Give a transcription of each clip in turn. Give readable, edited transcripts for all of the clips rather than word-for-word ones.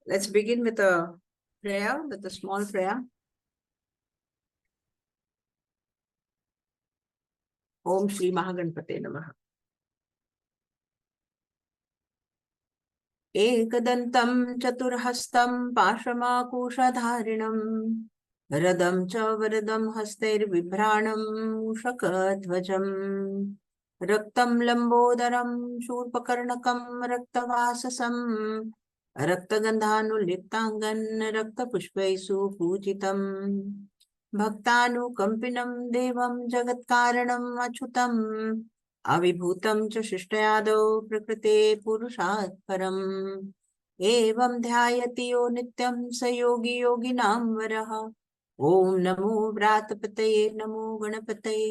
Let's begin with a prayer, with a small prayer. Om Shri Mahaganpate Namaha. Ekadantam chaturhastam pashamakushadharinam radam cha varadam hastair vibhranam mushakadvajam raktam lambodaram shurpakarnakam raktavasasam raktagandhanuliptangan raktapushpaisu pujitam bhaktanukampinam devam jagatkaranam achyutam अविभूतं च शिष्टयादौ प्रकृते पुरुषात् परम् एवं ध्यायति यो नित्यं स योगी योगिनां वरः ॐ नमो व्रातपतये नमो गणपतये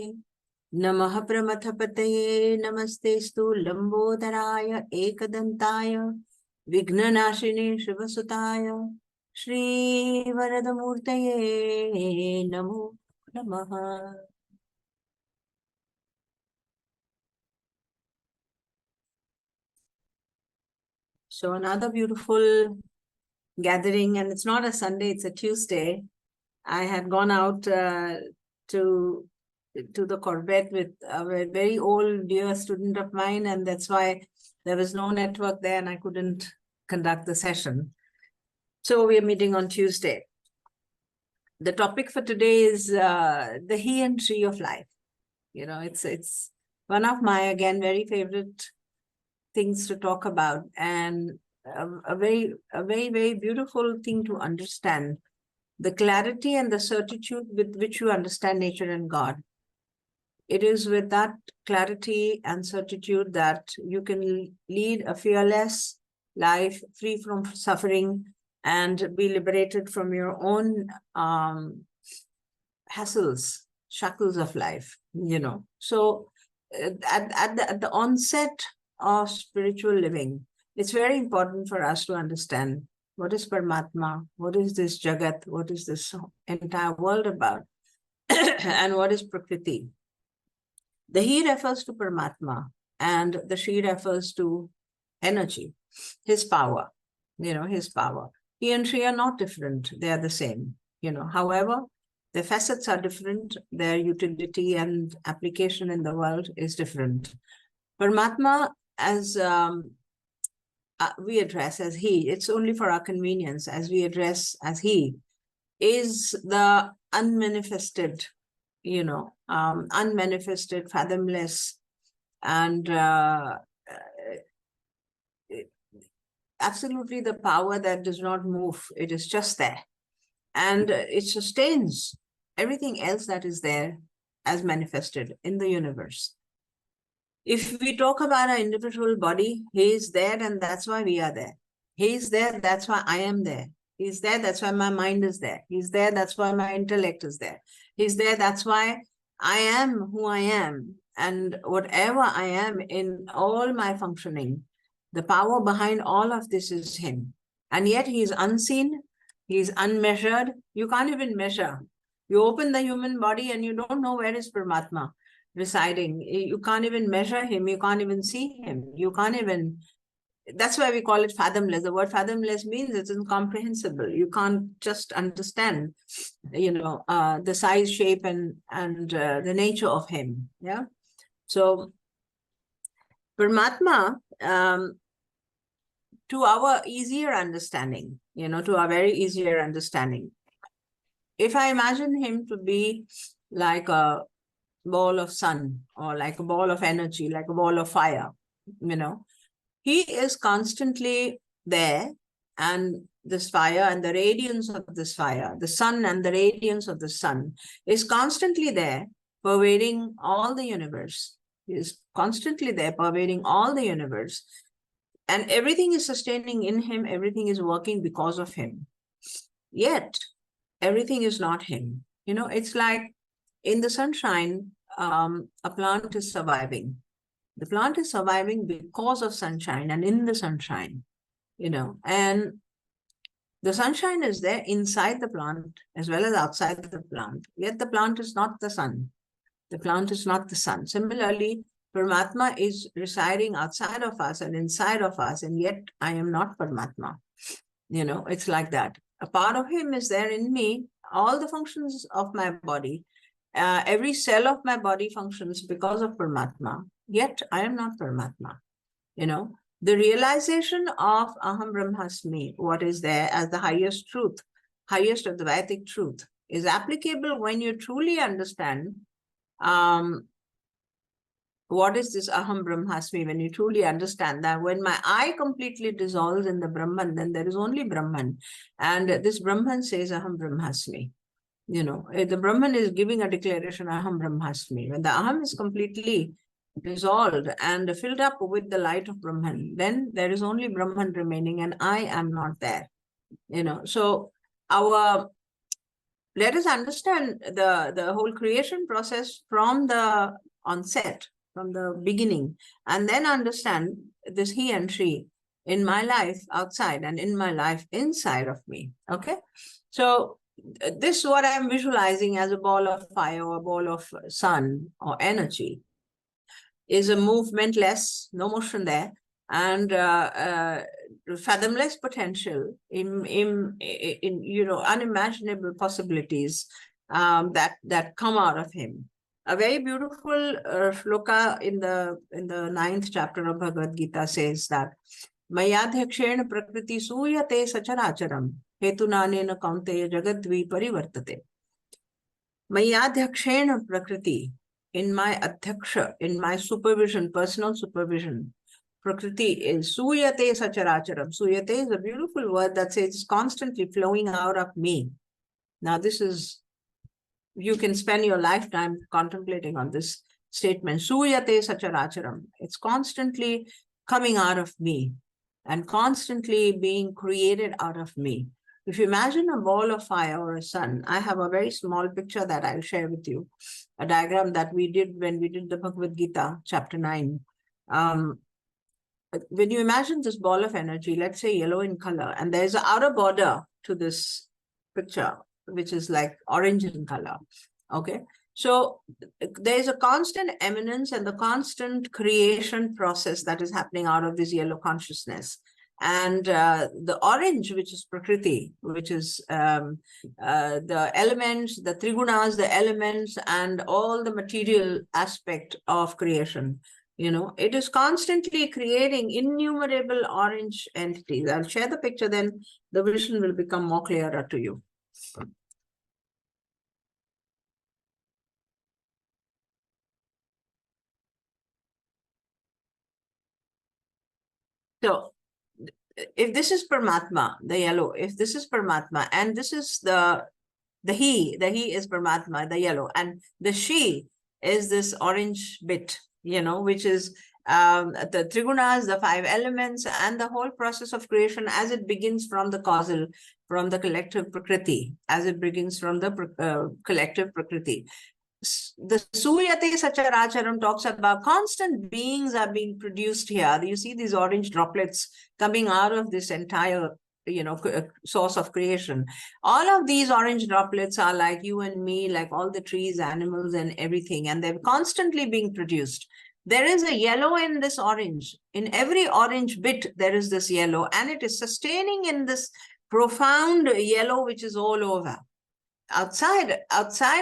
नमः प्रमथपतये नमस्तेस्तु लम्बोदराय एकदन्ताय विघ्ननाशिने शिवसुताय श्रीवरदमूर्तये नमो नमः। So another beautiful gathering, and it's not a Sunday, it's a Tuesday. I had gone out to the Corbett with a very old dear student of mine, and that's why there was no network there and I couldn't conduct the session. So we are meeting on Tuesday. The topic for today is the he and she of life. You know, it's one of my, again, very favorite things to talk about, and a very, very beautiful thing to understand. The clarity and the certitude with which you understand nature and God. It is with that clarity and certitude that you can lead a fearless life, free from suffering, and be liberated from your own hassles, shackles of life, you know. So at the onset of spiritual living, it's very important for us to understand what is Paramatma, what is this Jagat, what is this entire world about, and what is Prakriti. The he refers to Paramatma and the she refers to energy, his power, you know, his power. He and she are not different, they are the same, you know. However, the facets are different, their utility and application in the world is different. Paramatma, as we address as he, it's only for our convenience, as we address as he, is the unmanifested, you know, unmanifested, fathomless, and absolutely the power that does not move. It is just there. And it sustains everything else that is there as manifested in the universe. If we talk about our individual body, he is there and that's why we are there. He is there, that's why I am there. He's there, that's why my mind is there. He's there, that's why my intellect is there. He's there, that's why I am who I am. And whatever I am in all my functioning, the power behind all of this is him. And yet he is unseen, he is unmeasured. You can't even measure. You open the human body and you don't know where is Paramatma residing. You can't even measure him. You can't even see him. You can't even, that's why we call it fathomless. The word fathomless means it's incomprehensible. You can't just understand, you know, the size, shape, and the nature of him. Yeah. So Paramatma, to our easier understanding, you know, to our very easier understanding, if I imagine him to be like a ball of sun or like a ball of energy, like a ball of fire, you know, he is constantly there, and this fire and the radiance of this fire, the sun and the radiance of the sun is constantly there, pervading all the universe. He is constantly there, pervading all the universe. And everything is sustaining in him, everything is working because of him. Yet, everything is not him. You know, it's like in the sunshine, a plant is surviving. The plant is surviving because of sunshine and in the sunshine, you know, and the sunshine is there inside the plant as well as outside the plant. Yet the plant is not the sun. The plant is not the sun. Similarly, Paramatma is residing outside of us and inside of us, and yet I am not Paramatma. It's like that. A part of him is there in me, all the functions of my body. Every cell of my body functions because of Paramatma, yet I am not Paramatma. The realization of Aham Brahmasmi, what is there as the highest truth, highest of the Vedic truth, is applicable when you truly understand what is this Aham Brahmasmi, when you truly understand that when my I completely dissolves in the Brahman, then there is only Brahman. And this Brahman says Aham Brahmasmi. The Brahman is giving a declaration, Aham Brahmasmi. When the Aham is completely dissolved and filled up with the light of Brahman, then there is only Brahman remaining and I am not there. So let us understand the whole creation process from the onset, from the beginning, and then understand this he and she in my life outside and in my life inside of me. Okay, so this is what I'm visualizing as a ball of fire or a ball of sun or energy, is a movementless, no motion there, and fathomless potential in unimaginable possibilities that come out of him. A very beautiful shloka in the 9th chapter of Bhagavad Gita says that Mayadhyakshena prakriti suyate sacharacharam hetunanena kaunteya jagadvi parivartate. Mayadhyakshena prakriti, in my adhyaksha, in my supervision, personal supervision, prakriti is suyate sacharacharam. Suyate is a beautiful word that says it's constantly flowing out of me. Now this is, you can spend your lifetime contemplating on this statement. Suyate sacharacharam. It's constantly coming out of me and constantly being created out of me. If you imagine a ball of fire or a sun, I have a very small picture that I'll share with you, a diagram that we did when we did the Bhagavad Gita, chapter 9. When you imagine this ball of energy, let's say yellow in color, and there's an outer border to this picture, which is like orange in color. Okay, so there's a constant eminence and the constant creation process that is happening out of this yellow consciousness. And the orange, which is Prakriti, which is the elements, the trigunas, the elements, and all the material aspect of creation. It is constantly creating innumerable orange entities. I'll share the picture, then the vision will become more clearer to you. So if this is Paramatma, the yellow, if this is Paramatma, and this is the he is Paramatma, the yellow, and the she is this orange bit, which is the trigunas, the 5 elements, and the whole process of creation as it begins from the causal, from the collective Prakriti, as it begins from the collective Prakriti. The Suyate Sacharacharam talks about constant beings are being produced here. You see these orange droplets coming out of this entire source of creation. All of these orange droplets are like you and me, like all the trees, animals, and everything, and they're constantly being produced. There is a yellow in this orange. In every orange bit, there is this yellow, and it is sustaining in this profound yellow, which is all over. Outside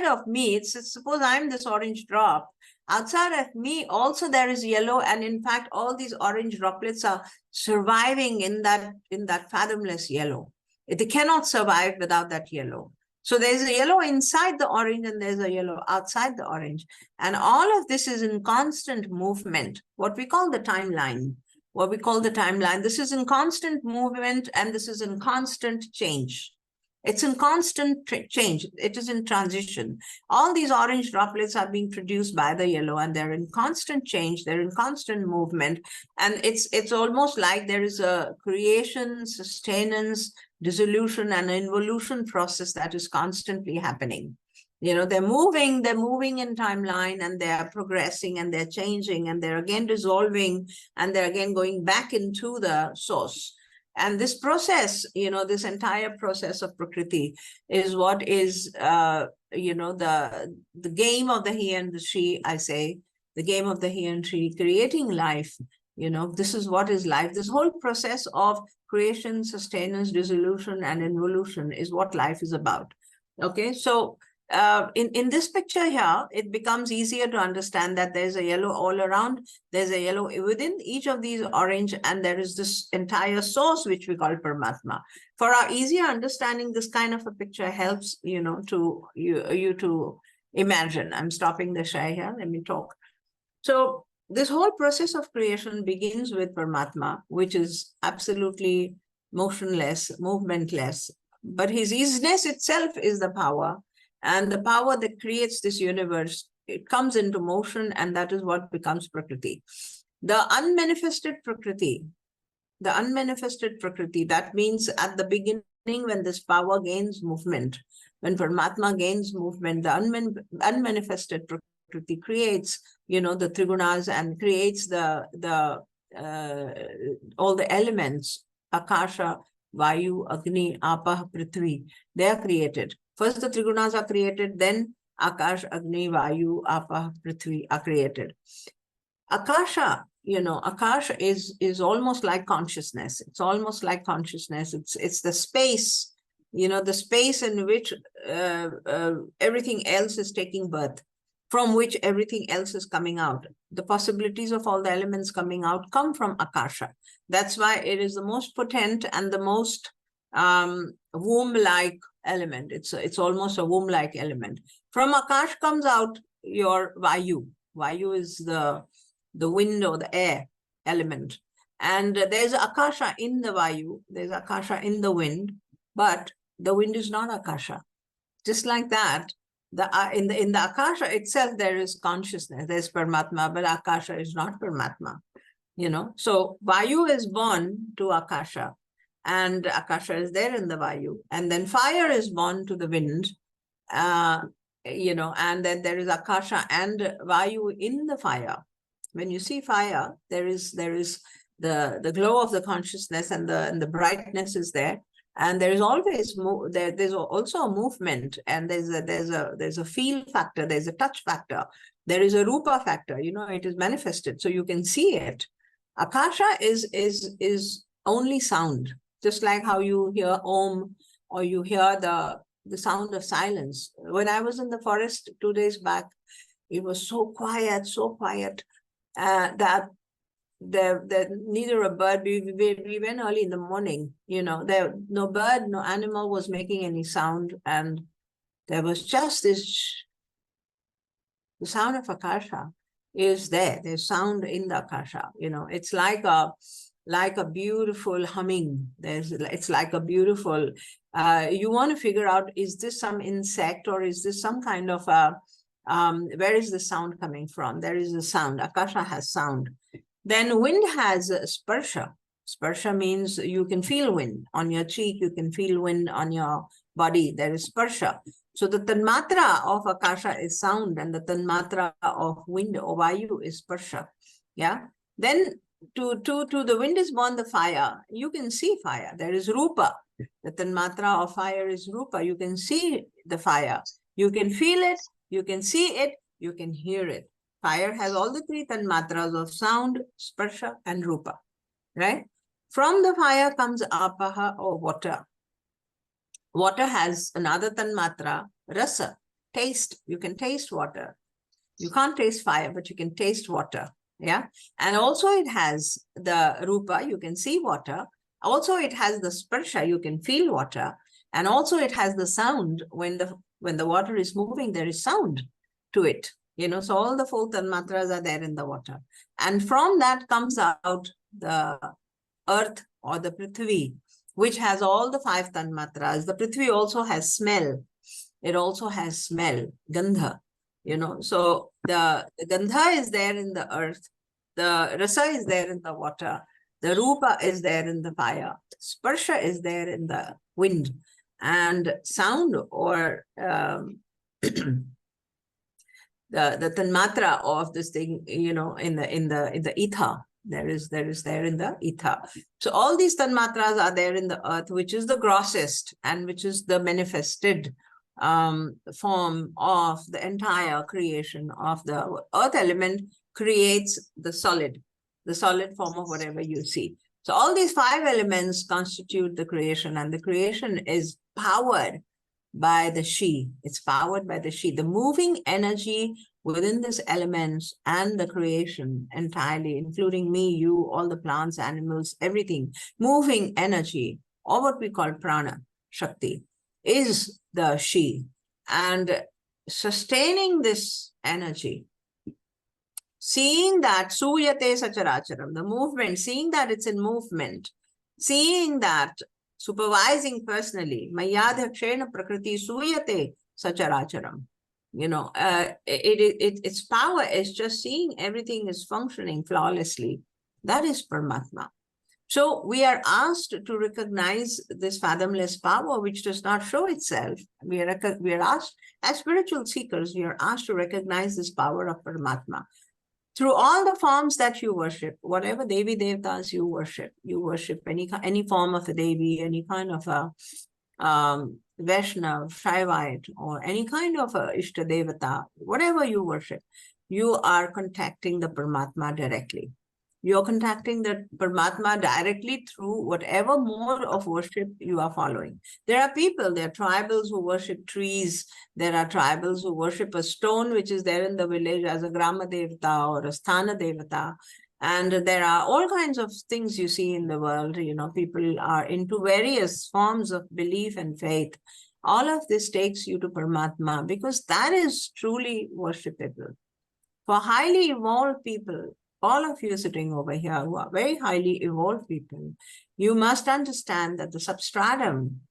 of me, suppose I'm this orange drop. Outside of me, also there is yellow, and in fact, all these orange droplets are surviving in that fathomless yellow. They cannot survive without that yellow. So there's a yellow inside the orange, and there's a yellow outside the orange, and all of this is in constant movement. What we call the timeline. This is in constant movement, and this is in constant change. It's in constant change. It is in transition. All these orange droplets are being produced by the yellow, and they're in constant change. They're in constant movement. And it's almost like there is a creation, sustenance, dissolution, and involution process that is constantly happening. They're moving in timeline, and they're progressing, and they're changing, and they're again dissolving, and they're again going back into the source. And this process, this entire process of Prakriti is what is, the game of the he and the she, I say, the game of the he and she, creating life This is what is life. This whole process of creation, sustenance, dissolution, and involution is what life is about. Okay, so in this picture here, it becomes easier to understand that there's a yellow all around, there's a yellow within each of these orange, and there is this entire source which we call Paramatma. For our easier understanding, this kind of a picture helps to you to imagine. I'm stopping the share here, let me talk. So this whole process of creation begins with Paramatma, which is absolutely motionless, movementless, but his isness itself is the power, and the power that creates this universe, it comes into motion, and that is what becomes Prakriti. The unmanifested Prakriti, that means at the beginning when this power gains movement, when Paramatma gains movement, the unmanifested Prakriti creates, the trigunas and creates all the elements, Akasha, Vayu, Agni, Apah, Prithvi, they are created. First the trigunas are created, then Akash, Agni, Vayu, Apah, Prithvi are created. Akasha, Akash is almost like consciousness. It's almost like consciousness. It's the space, the space in which everything else is taking birth, from which everything else is coming out. The possibilities of all the elements coming out come from Akasha. That's why it is the most potent and the most womb-like element. It's almost a womb-like element. From Akash comes out your Vayu. Vayu is the wind or the air element. And there's Akasha in the Vayu, there's Akasha in the wind, but the wind is not Akasha. Just like that, in the Akasha itself, there is consciousness, there's Paramatma, but Akasha is not Paramatma. So Vayu is born to Akasha, and Akasha is there in the Vayu. And then fire is born to the wind, and then there is Akasha and Vayu in the fire. When you see fire, there is the glow of the consciousness, and the brightness is there, and there is always there's also a movement, and there's a feel factor, there's a touch factor, there is a rupa factor. It is manifested, so you can see it. Akasha is only sound, just like how you hear Om, or you hear the sound of silence. When I was in the forest 2 days back, it was so quiet, that there neither a bird, we went early in the morning, no bird, no animal was making any sound, and there was just the sound of Akasha is there. There's sound in the Akasha. It's like a beautiful humming. It's like a beautiful, you want to figure out, is this some insect, or is this some kind of a where is the sound coming from? There is a sound. Akasha has sound. Then wind has sparsha. Sparsha means you can feel wind on your cheek, you can feel wind on your body. There is sparsha. So the tanmatra of Akasha is sound, and the tanmatra of wind or Vayu is sparsha. Yeah. Then to the wind is born the fire. You can see fire. There is rupa. The tanmatra of fire is rupa. You can see the fire. You can feel it. You can see it, you can hear it. Fire has all the three tanmatras of sound, sparsha, and rupa, right? From the fire comes apaha, or water. Water has another tanmatra, rasa, taste. You can taste water. You can't taste fire, but you can taste water, yeah? And also it has the rupa, you can see water. Also it has the sparsha, you can feel water. And also it has the sound. When the water is moving, there is sound to it. So all the 4 tanmatras are there in the water. And from that comes out the earth, or the Prithvi, which has all the 5 tanmatras. The Prithvi also has smell. It also has smell, gandha. So the gandha is there in the earth. The rasa is there in the water. The rupa is there in the fire. Sparsha is there in the wind. And sound, or the tanmatra of this thing, in the ether, there is there in the ether. So all these tanmatras are there in the earth, which is the grossest and which is the manifested form of the entire creation of the earth element, creates the solid. the solid form of whatever you see. So all these 5 elements constitute the creation, and the creation is powered by the she. It's powered by the she. The moving energy within these elements and the creation entirely, including me, you, all the plants, animals, everything, moving energy, or what we call prana, Shakti, is the she. And sustaining this energy, seeing that suyate sacharacharam, the movement, seeing that it's in movement, seeing that, supervising personally, mayadhakshena prakriti suyate sacharacharam. Its power is just seeing everything is functioning flawlessly. That is Paramatma. So we are asked to recognize this fathomless power, which does not show itself. We are asked, as spiritual seekers, we are asked to recognize this power of Paramatma through all the forms that you worship. Whatever Devi Devtas you worship any form of a Devi, any kind of a Vaishnav, Shaivite, or any kind of a Ishta Devata, whatever you worship, you are contacting the Paramatma directly. You're contacting the Paramatma directly through whatever mode of worship you are following. There are tribals who worship trees. There are tribals who worship a stone which is there in the village as a Grama Devata or a Sthana Devata. And there are all kinds of things you see in the world. People are into various forms of belief and faith. All of this takes you to Paramatma, because that is truly worshipable. For highly evolved people, all of you sitting over here who are very highly evolved people, you must understand that the substratum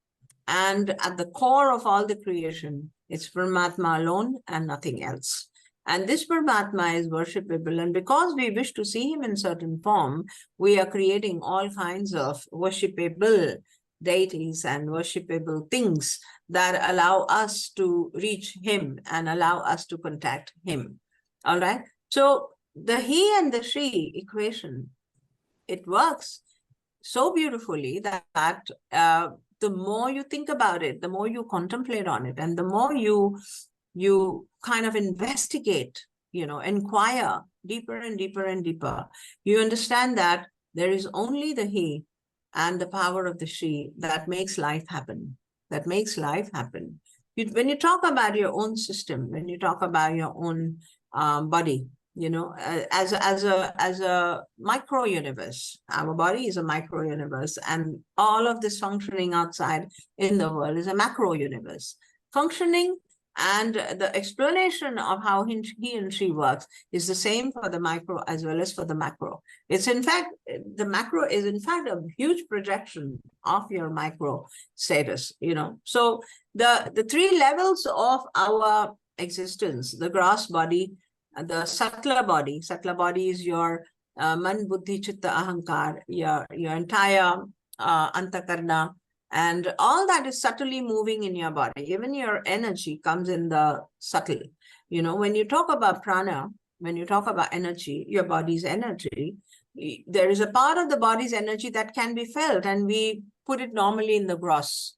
and at the core of all the creation, it's Paramatma alone and nothing else. And this Paramatma is worshipable. And because we wish to see him in certain form, we are creating all kinds of worshipable deities and worshipable things that allow us to reach him and allow us to contact him. All right. So the he and the she equation, it works so beautifully that the more you think about it, the more you contemplate on it, and the more you kind of investigate, inquire deeper and deeper and deeper, you understand that there is only the he and the power of the she that makes life happen, When you talk about your own system, when you talk about your own body, as a micro universe, our body is a micro universe, and all of this functioning outside in the world is a macro universe functioning. And the explanation of how he and she works is the same for the micro as well as for the macro. It's in fact, the macro is in fact a huge projection of your micro status, So the 3 levels of our existence, the gross body, the Sattva body is your man, buddhi, chitta, ahankar, your entire antakarna, and all that is subtly moving in your body. Even your energy comes in the subtle. When you talk about prana, when you talk about energy, your body's energy, there is a part of the body's energy that can be felt, and we put it normally in the gross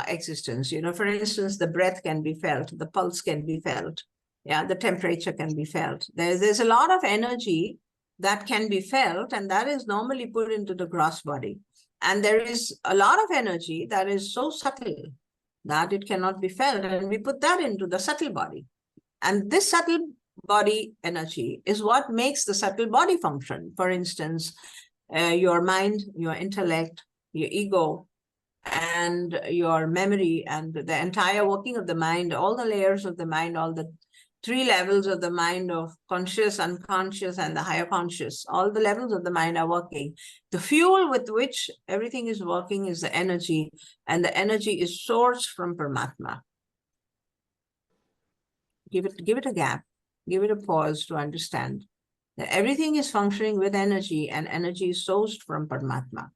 existence. For instance, the breath can be felt, the pulse can be felt. Yeah, the temperature can be felt. There's a lot of energy that can be felt, and that is normally put into the gross body. And there is a lot of energy that is so subtle that it cannot be felt, and we put that into the subtle body. And this subtle body energy is what makes the subtle body function. For instance, your mind, your intellect, your ego, and your memory, and the entire working of the mind, all the layers of the mind, all the 3 levels of the mind of conscious, unconscious, and the higher conscious. All the levels of the mind are working. The fuel with which everything is working is the energy, and the energy is sourced from Paramatma. Give it a gap, give it a pause to understand that everything is functioning with energy, and energy is sourced from Paramatma.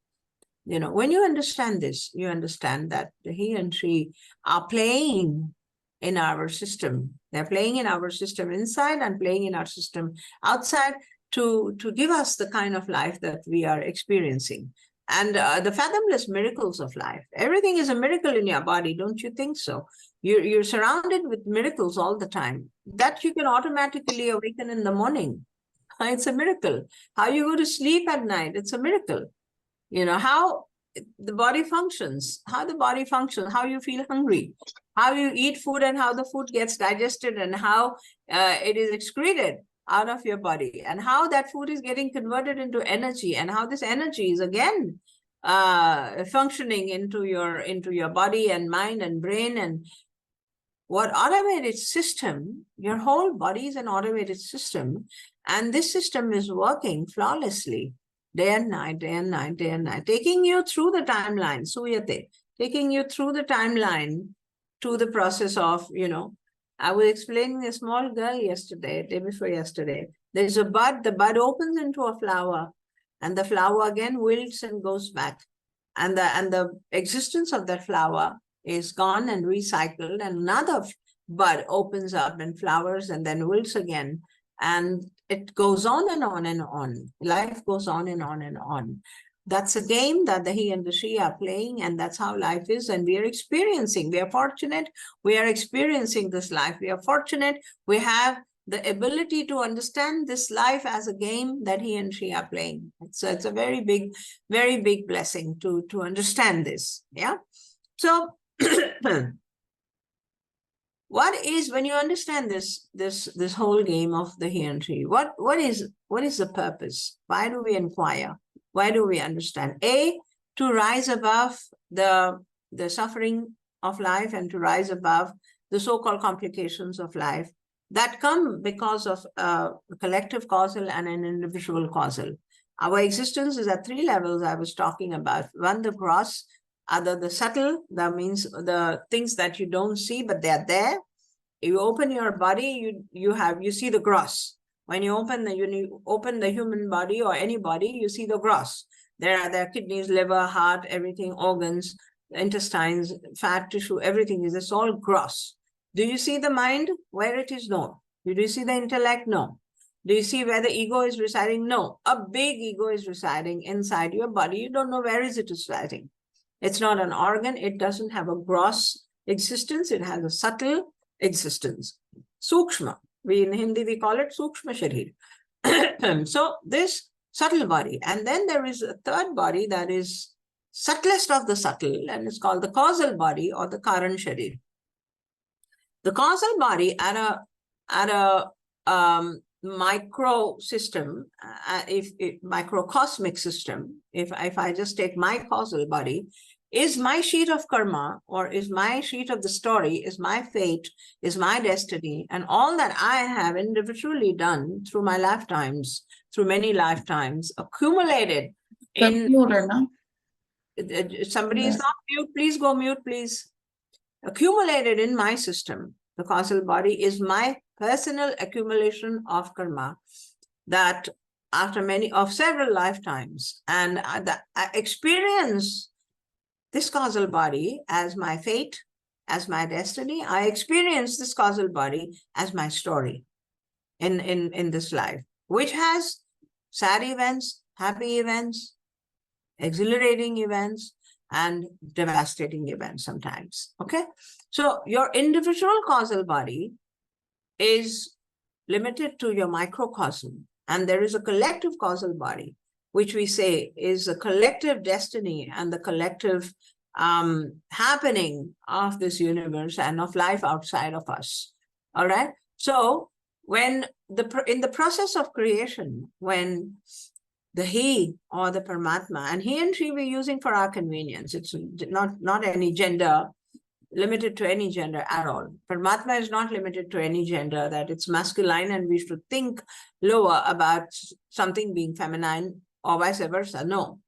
When you understand this, you understand that he and she are playing in our system. They're playing in our system inside and playing in our system outside to give us the kind of life that we are experiencing. And the fathomless miracles of life. Everything is a miracle in your body, don't you think so? You're surrounded with miracles all the time that you can automatically awaken in the morning. It's a miracle. How you go to sleep at night, it's a miracle. You know, how the body functions, how you feel hungry, how you eat food and how the food gets digested and how it is excreted out of your body and how that food is getting converted into energy and how this energy is again functioning into your body and mind and brain. And what automated system, your whole body is an automated system, and this system is working flawlessly day and night, day and night, day and night, taking you through the timeline, Suyate, taking you through the timeline to the process of, I was explaining a small girl yesterday, day before yesterday. There's a bud, the bud opens into a flower, and the flower again wilts and goes back. And the existence of that flower is gone and recycled, and another bud opens up and flowers and then wilts again. And it goes on and on and on. Life goes on and on and on. That's a game that the he and the she are playing, and that's how life is. And we are experiencing, we are fortunate, we are experiencing this life. We are fortunate, we have the ability to understand this life as a game that he and she are playing. It's a very big blessing to understand this. Yeah. So what is, when you understand this whole game of the he and she, what is the purpose? Why do we inquire? Why do we understand? A, to rise above the suffering of life and to rise above the so-called complications of life that come because of a collective causal and an individual causal. Our existence is at three levels I was talking about. One, the gross, other the subtle, that means the things that you don't see, but they're there. You open your body, you see the gross. When you open the human body or any body, you see the gross. There are kidneys, liver, heart, everything, organs, intestines, fat tissue, everything is, it's all gross. Do you see the mind where it is? No. Do you see the intellect? No. Do you see where the ego is residing? No. A big ego is residing inside your body. You don't know where is it residing. It's not an organ. It doesn't have a gross existence. It has a subtle existence. Sukshma. In Hindi, we call it Sukshma Sharir. So this subtle body. And then there is a third body that is subtlest of the subtle, and it's called the causal body or the Karan Sharir. The causal body at a micro system, microcosmic system, if I just take my causal body, is my sheet of karma, or is my sheet of the story, is my fate, is my destiny, and all that I have individually done through my lifetimes, through many lifetimes, accumulated in... Computer, no? Somebody is not mute, please go mute, please. Accumulated in my system, the causal body is my personal accumulation of karma that after several lifetimes, and I experience this causal body as my fate, as my destiny. I experience this causal body as my story in this life, which has sad events, happy events, exhilarating events, and devastating events sometimes. Okay, so your individual causal body is limited to your microcosm, and there is a collective causal body, which we say is a collective destiny and the collective happening of this universe and of life outside of us. All right. So when in the process of creation, when the he or the Paramatma, and he and she we're using for our convenience, it's not any gender, limited to any gender at all. Paramatma is not limited to any gender, that it's masculine and we should think lower about something being feminine or vice versa. No,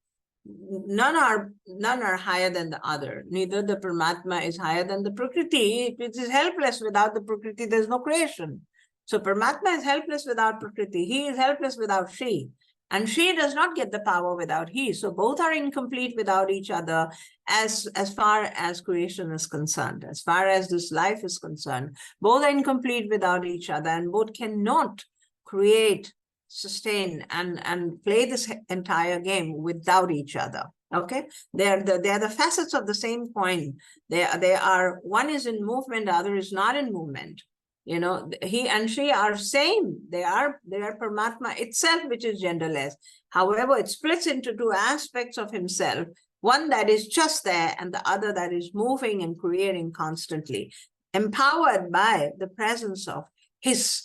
none are higher than the other. Neither the Paramatma is higher than the Prakriti. It is helpless. Without the Prakriti, there's no creation. So Paramatma is helpless without Prakriti. He is helpless without she. And she does not get the power without he. So both are incomplete without each other as far as creation is concerned. As far as this life is concerned, both are incomplete without each other, and both cannot create, sustain, and play this entire game without each other. Okay, they are the facets of the same coin. They are, one is in movement, the other is not in movement. He and she are same. They are Paramatma itself, which is genderless. However, it splits into two aspects of himself, one that is just there and the other that is moving and creating constantly, empowered by the presence of his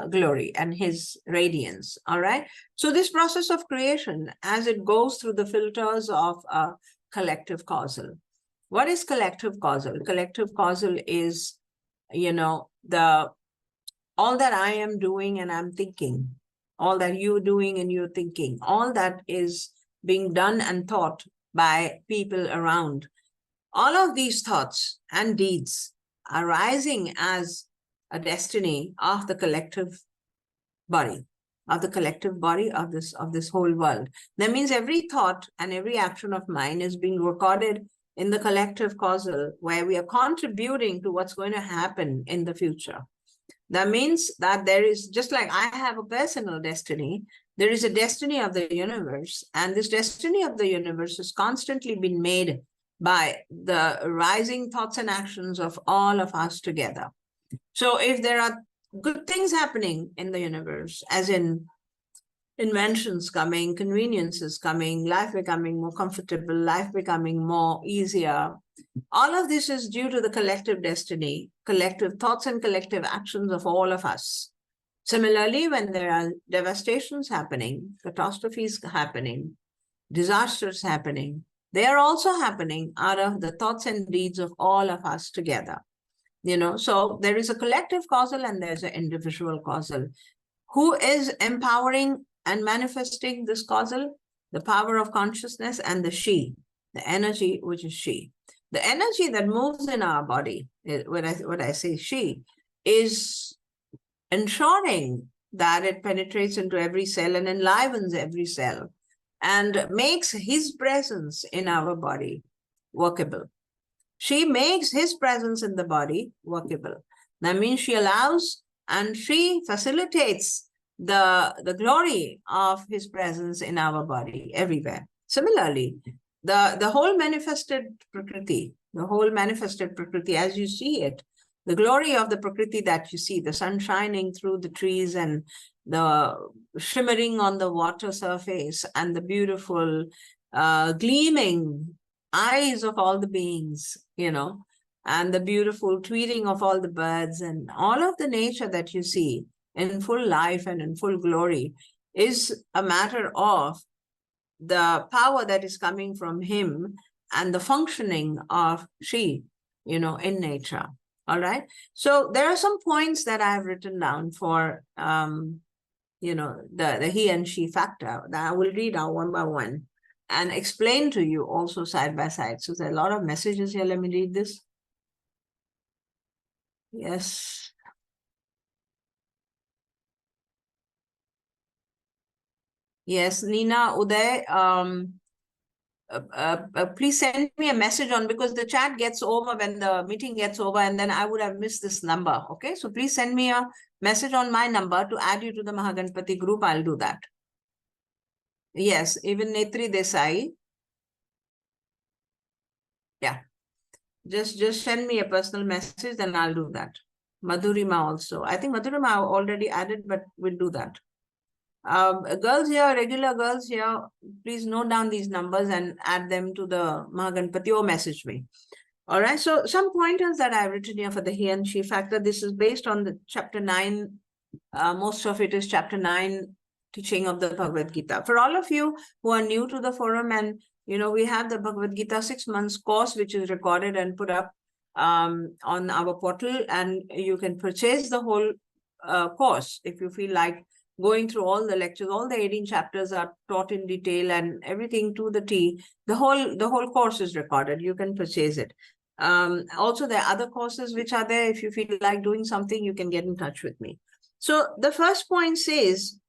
glory and his radiance. All right. So this process of creation, as it goes through the filters of collective causal. What is collective causal? Collective causal is, all that I am doing and I'm thinking, all that you're doing and you're thinking, all that is being done and thought by people around. All of these thoughts and deeds are rising as a destiny of the collective body, of this whole world. That means every thought and every action of mine is being recorded in the collective causal, where we are contributing to what's going to happen in the future. That means that there is, just like I have a personal destiny, there is a destiny of the universe, and this destiny of the universe has constantly been made by the rising thoughts and actions of all of us together. So if there are good things happening in the universe, as in inventions coming, conveniences coming, life becoming more comfortable, life becoming more easier, all of this is due to the collective destiny, collective thoughts and collective actions of all of us. Similarly, when there are devastations happening, catastrophes happening, disasters happening, they are also happening out of the thoughts and deeds of all of us together. So there is a collective causal and there's an individual causal. Who is empowering and manifesting this causal? The power of consciousness and the she, the energy, which is she. The energy that moves in our body, what I say she, is ensuring that it penetrates into every cell and enlivens every cell and makes his presence in our body workable. She makes his presence in the body workable. That means she allows and she facilitates the glory of his presence in our body everywhere. Similarly, the whole manifested Prakriti, as you see it, the glory of the Prakriti that you see, the sun shining through the trees and the shimmering on the water surface and the beautiful gleaming eyes of all the beings, and the beautiful tweeting of all the birds and all of the nature that you see in full life and in full glory is a matter of the power that is coming from him and the functioning of she, in nature. All right. So there are some points that I have written down for, the he and she factor that I will read out one by one and explain to you also side by side. So there are a lot of messages here. Let me read this. Yes. Yes, Nina, Uday, please send me a message on, because the chat gets over when the meeting gets over and then I would have missed this number. Okay, so please send me a message on my number to add you to the Mahaganpati group. I'll do that. Yes, even Netri Desai. Yeah, just send me a personal message, then I'll do that. Madhurima also. I think Madhurima already added, but we'll do that. Girls here, regular girls here, please note down these numbers and add them to the Mahaganpati or message me. All right, so some pointers that I've written here for the he and she factor. This is based on the chapter 9. Most of it is chapter 9 teaching of the Bhagavad Gita. For all of you who are new to the forum, and we have the Bhagavad Gita 6 months course, which is recorded and put up on our portal, and you can purchase the whole course if you feel like going through all the lectures. All the 18 chapters are taught in detail and everything to the T. The whole course is recorded. You can purchase it. Also, there are other courses which are there. If you feel like doing something, you can get in touch with me. So the first point says,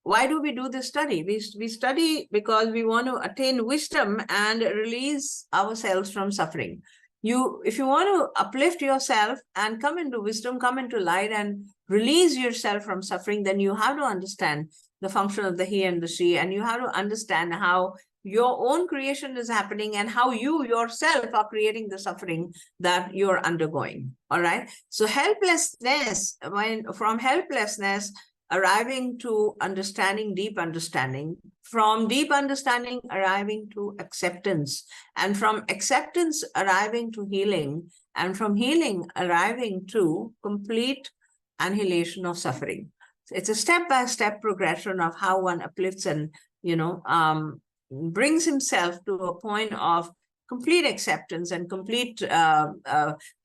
why do we do this study? We study because we want to attain wisdom and release ourselves from suffering. If you want to uplift yourself and come into wisdom, come into light and release yourself from suffering, then you have to understand the function of the he and the she, and you have to understand how your own creation is happening and how you yourself are creating the suffering that you're undergoing. All right. So helplessness, from helplessness, arriving to understanding, deep understanding, from deep understanding, arriving to acceptance, and from acceptance, arriving to healing, and from healing, arriving to complete annihilation of suffering. It's a step-by-step progression of how one uplifts and, brings himself to a point of complete acceptance and complete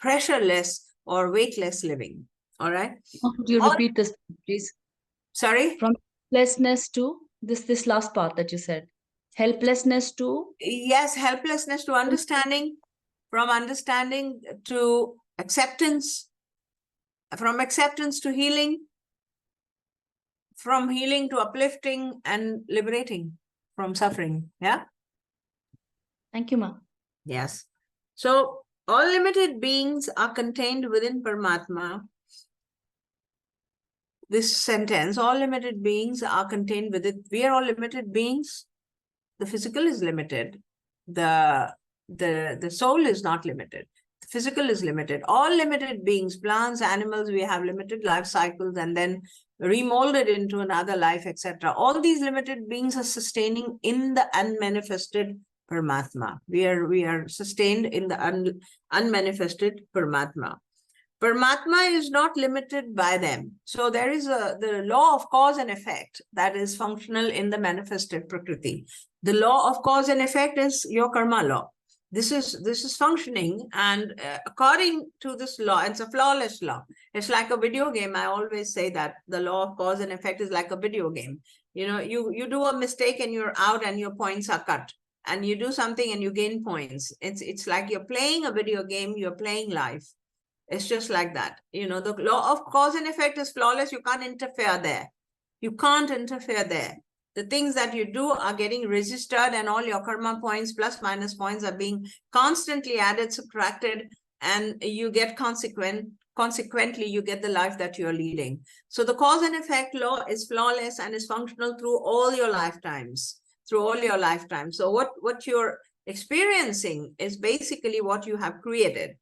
pressureless or weightless living. All right. Could you repeat this, please? Sorry? From helplessness to this last part that you said. Helplessness to? Yes, helplessness to understanding, from understanding to acceptance, from acceptance to healing, from healing to uplifting and liberating from suffering. Yeah? Thank you, Ma. Yes. So all limited beings are contained within Paramatma. This sentence, all limited beings are contained within. We are all limited beings. The physical is limited. The soul is not limited. The physical is limited. All limited beings, plants, animals, we have limited life cycles and then remolded into another life, etc. All these limited beings are sustaining in the unmanifested Paramatma. We are sustained in the unmanifested Paramatma. Paramatma is not limited by them. So there is the law of cause and effect that is functional in the manifested Prakriti. The law of cause and effect is your karma law. This is functioning, and according to this law, it's a flawless law. It's like a video game. I always say that the law of cause and effect is like a video game. You do a mistake and you're out and your points are cut. And you do something and you gain points. It's like you're playing a video game, you're playing life. It's just like that. The law of cause and effect is flawless. You can't interfere there. You can't interfere there. The things that you do are getting registered, and all your karma points, plus minus points, are being constantly added, subtracted, and you get consequently, you get the life that you're leading. So the cause and effect law is flawless and is functional through all your lifetimes, So what you're experiencing is basically what you have created.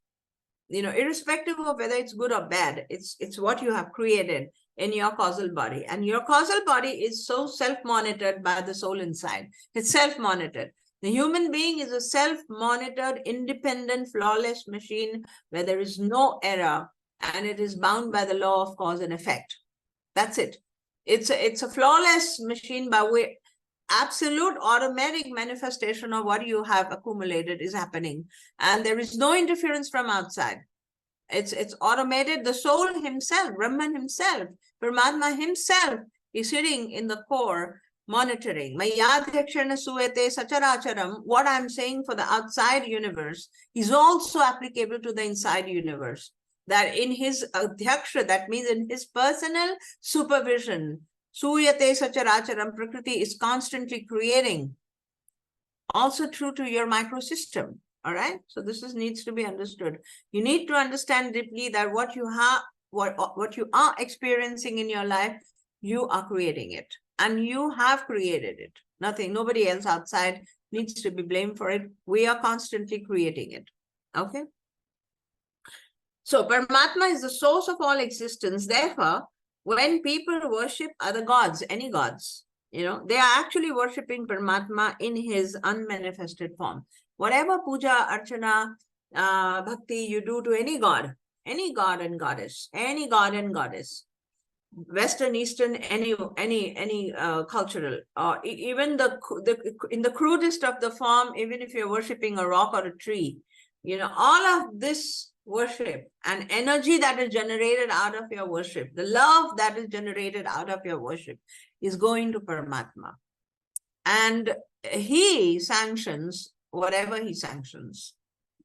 Irrespective of whether it's good or bad, it's what you have created in your causal body. And your causal body is so self-monitored by the soul inside. It's self-monitored. The human being is a self-monitored, independent, flawless machine where there is no error, and it is bound by the law of cause and effect. That's it. It's a flawless machine by which absolute automatic manifestation of what you have accumulated is happening, and there is no interference from outside. It's automated. The soul himself, Brahman himself, Paramatma himself is sitting in the core monitoring. What I'm saying for the outside universe is also applicable to the inside universe. That in his adhyaksha, that means in his personal supervision, Suyate Sacharacharam, Prakriti is constantly creating. Also true to your microsystem. All right. So this needs to be understood. You need to understand deeply that what you are experiencing in your life, you are creating it, and you have created it. Nobody else outside needs to be blamed for it. We are constantly creating it. Okay. So Paramatma is the source of all existence. Therefore, when people worship other gods, any gods, they are actually worshipping Paramatma in his unmanifested form. Whatever puja, archana, bhakti you do to any god and goddess, Western, Eastern, any cultural, or even in the crudest of the form, even if you're worshipping a rock or a tree, all of this worship and energy that is generated out of your worship, the love that is generated out of your worship, is going to Paramatma. And he sanctions whatever he sanctions.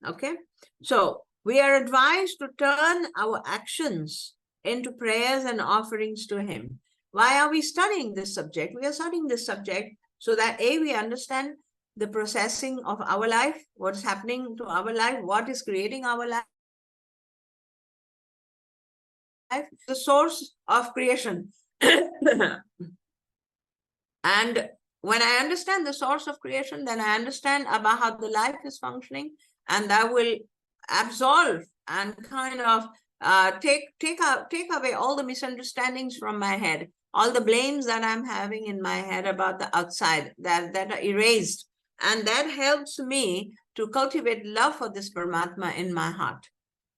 Okay? So we are advised to turn our actions into prayers and offerings to him. Why are we studying this subject? We are studying this subject so that we understand the processing of our life, what's happening to our life, what is creating our life, the source of creation. And when I understand the source of creation, then I understand about how the life is functioning, and that will absolve and kind of take away all the misunderstandings from my head, all the blames that I'm having in my head about the outside, that are erased. And that helps me to cultivate love for this Paramatma in my heart.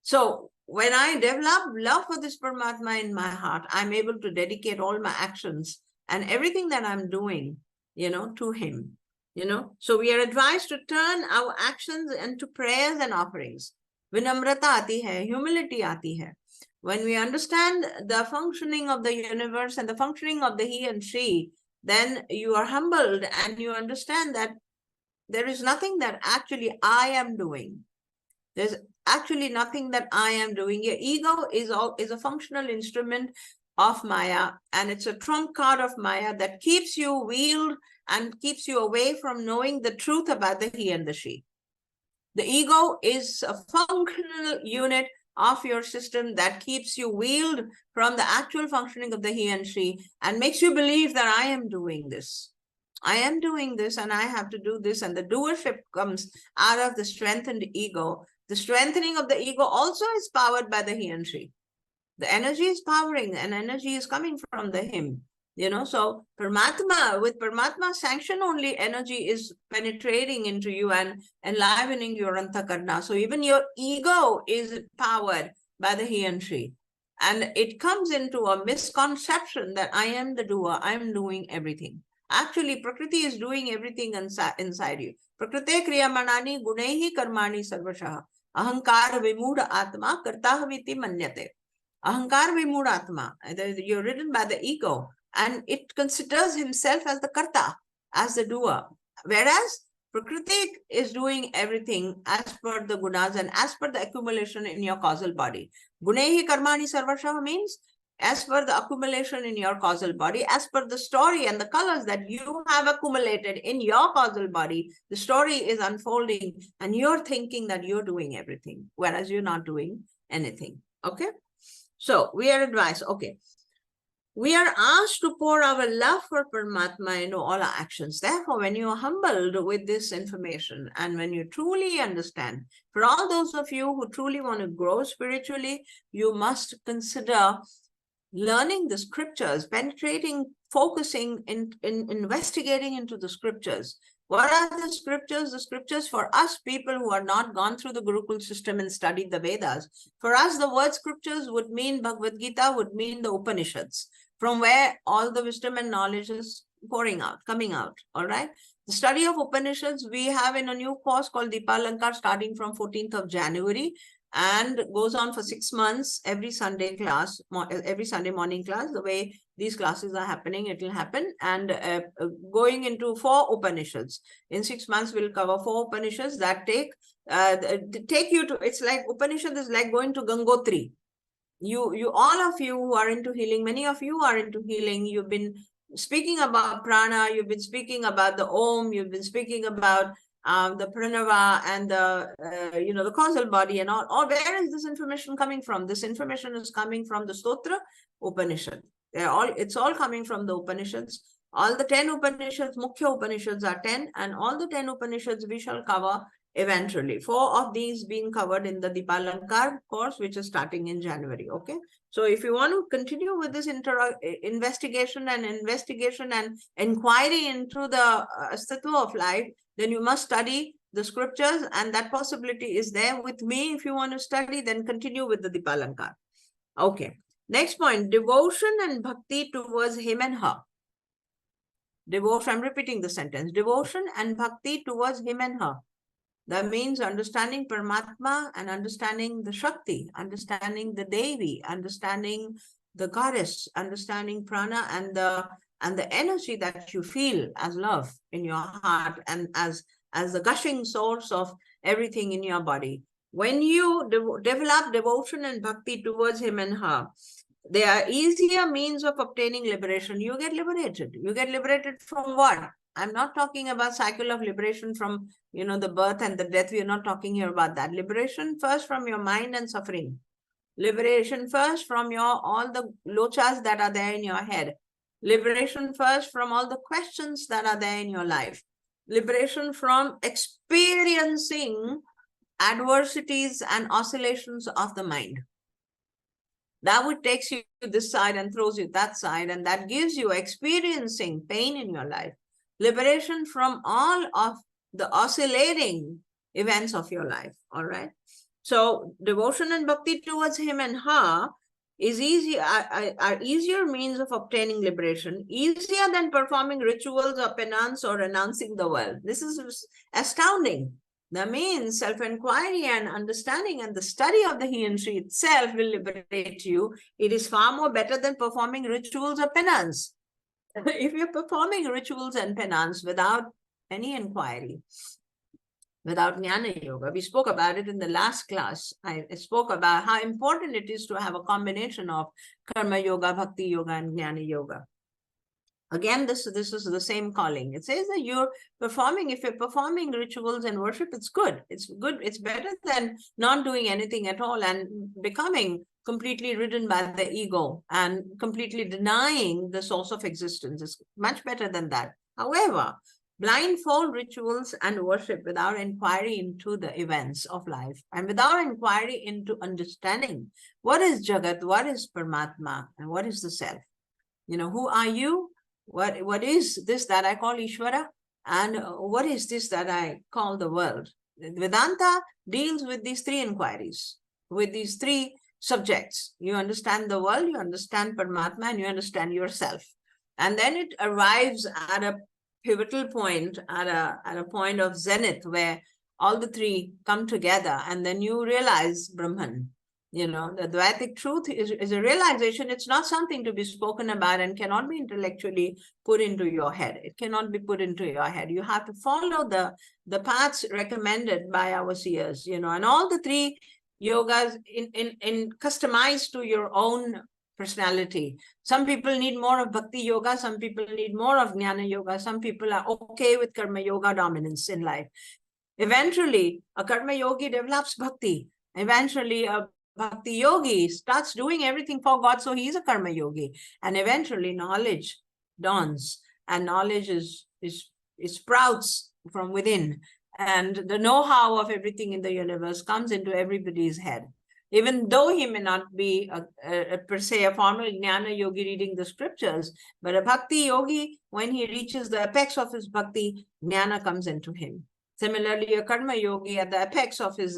So when I develop love for this Paramatma in my heart, I'm able to dedicate all my actions and everything that I'm doing, to him. So we are advised to turn our actions into prayers and offerings. Vinamrata aati hai, humility aati hai. When we understand the functioning of the universe and the functioning of the he and she, then you are humbled and you understand that there is nothing that actually I am doing. There's actually nothing that I am doing. Your ego is a functional instrument of Maya, and it's a trump card of Maya that keeps you wheeled and keeps you away from knowing the truth about the he and the she. The ego is a functional unit of your system that keeps you wheeled from the actual functioning of the he and she and makes you believe that I am doing this. I am doing this and I have to do this. And the doership comes out of the strengthened ego. The strengthening of the ego also is powered by the he and she. The energy is powering, and energy is coming from the him. So Paramatma, with Paramatma's sanction only, energy is penetrating into you and enlivening your antakarna. So even your ego is powered by the he and she. And it comes into a misconception that I am the doer, I am doing everything. Actually, Prakriti is doing everything inside you. Prakrite kriyamanani gunehi karmani sarvashaha. Ahankar vimudha atma kartahaviti manyate. Ahankar Vimudatma, you're ridden by the ego, and it considers himself as the karta, as the doer. Whereas Prakriti is doing everything as per the gunas and as per the accumulation in your causal body. Gunehi karmani sarvashaha means as per the accumulation in your causal body, as per the story and the colors that you have accumulated in your causal body, the story is unfolding and you're thinking that you're doing everything, whereas you're not doing anything. Okay? So we are advised, okay, we are asked to pour our love for Paramatma into all our actions. Therefore, when you are humbled with this information and when you truly understand, for all those of you who truly want to grow spiritually, you must consider learning the scriptures, penetrating, focusing in investigating into the scriptures. What are the scriptures? The scriptures for us people who are not gone through the Gurukul system and studied the Vedas. For us, the word scriptures would mean Bhagavad Gita, would mean the Upanishads, from where all the wisdom and knowledge is pouring out, coming out, all right? The study of Upanishads, we have in a new course called Deepalankar starting from 14th of January and goes on for 6 months, every Sunday class, every Sunday morning class, the way these classes are happening, it will happen. And going into 4 Upanishads. In 6 months, we'll cover 4 Upanishads that take you to, it's like Upanishad is like going to Gangotri. You all of you who are into healing, many of you are into healing, you've been speaking about prana, you've been speaking about the Om, you've been speaking about the pranava and the causal body and all. Where is this information coming from? This information is coming from the Stotra Upanishad. It's all coming from the Upanishads. All the 10 Upanishads, Mukhya Upanishads are 10, and all the 10 Upanishads we shall cover eventually. 4 of these being covered in the Deepalankar course, which is starting in January. Okay. So if you want to continue with this investigation and inquiry into the Asthatva of life, then you must study the scriptures, and that possibility is there with me. If you want to study, then continue with the Deepalankar. Okay. Next point, devotion and bhakti towards him and her. Devotion, I'm repeating the sentence. Devotion and bhakti towards him and her. That means understanding Paramatma and understanding the Shakti, understanding the Devi, understanding the goddess, understanding prana and the energy that you feel as love in your heart and as the gushing source of everything in your body. When you develop devotion and bhakti towards him and her, they are easier means of obtaining liberation. You get liberated. You get liberated from what? I'm not talking about cycle of liberation from, the birth and the death. We're not talking here about that. Liberation first from your mind and suffering. Liberation first from all the lochas that are there in your head. Liberation first from all the questions that are there in your life. Liberation from experiencing adversities and oscillations of the mind. That would takes you to this side and throws you that side, and that gives you experiencing pain in your life. Liberation from all of the oscillating events of your life, all right? So devotion and bhakti towards him and her is easy, are easier means of obtaining liberation, easier than performing rituals or penance or renouncing the world. This is astounding. That means self-inquiry and understanding and the study of the he and she itself will liberate you. It is far more better than performing rituals or penance. If you're performing rituals and penance without any inquiry, without Jnana Yoga, we spoke about it in the last class. I spoke about how important it is to have a combination of Karma Yoga, Bhakti Yoga, and Jnana Yoga. Again, this is the same calling. It says that if you're performing rituals and worship, it's good. It's good. It's better than not doing anything at all and becoming completely ridden by the ego and completely denying the source of existence. It's much better than that. However, blindfold rituals and worship without inquiry into the events of life and without inquiry into understanding what is Jagat, what is Paramatma, and what is the self. Who are you? What is this that I call Ishvara? And what is this that I call the world? Vedanta deals with these three inquiries, with these three subjects. You understand the world, you understand Paramatma, and you understand yourself. And then it arrives at a pivotal point, at a point of zenith where all the three come together, and then you realize Brahman. The Advaitic truth is a realization. It's not something to be spoken about and cannot be intellectually put into your head. It cannot be put into your head. You have to follow the paths recommended by our seers, and all the three yogas in customized to your own personality. Some people need more of Bhakti Yoga. Some people need more of Jnana Yoga. Some people are okay with Karma Yoga dominance in life. Eventually, a Karma Yogi develops Bhakti. Eventually, a Bhakti Yogi starts doing everything for God, so he's a Karma Yogi. And eventually knowledge dawns, and knowledge is sprouts from within. And the know-how of everything in the universe comes into everybody's head. Even though he may not be per se a formal Jnana Yogi reading the scriptures, but a Bhakti Yogi, when he reaches the apex of his Bhakti, Jnana comes into him. Similarly, a Karma Yogi at the apex of his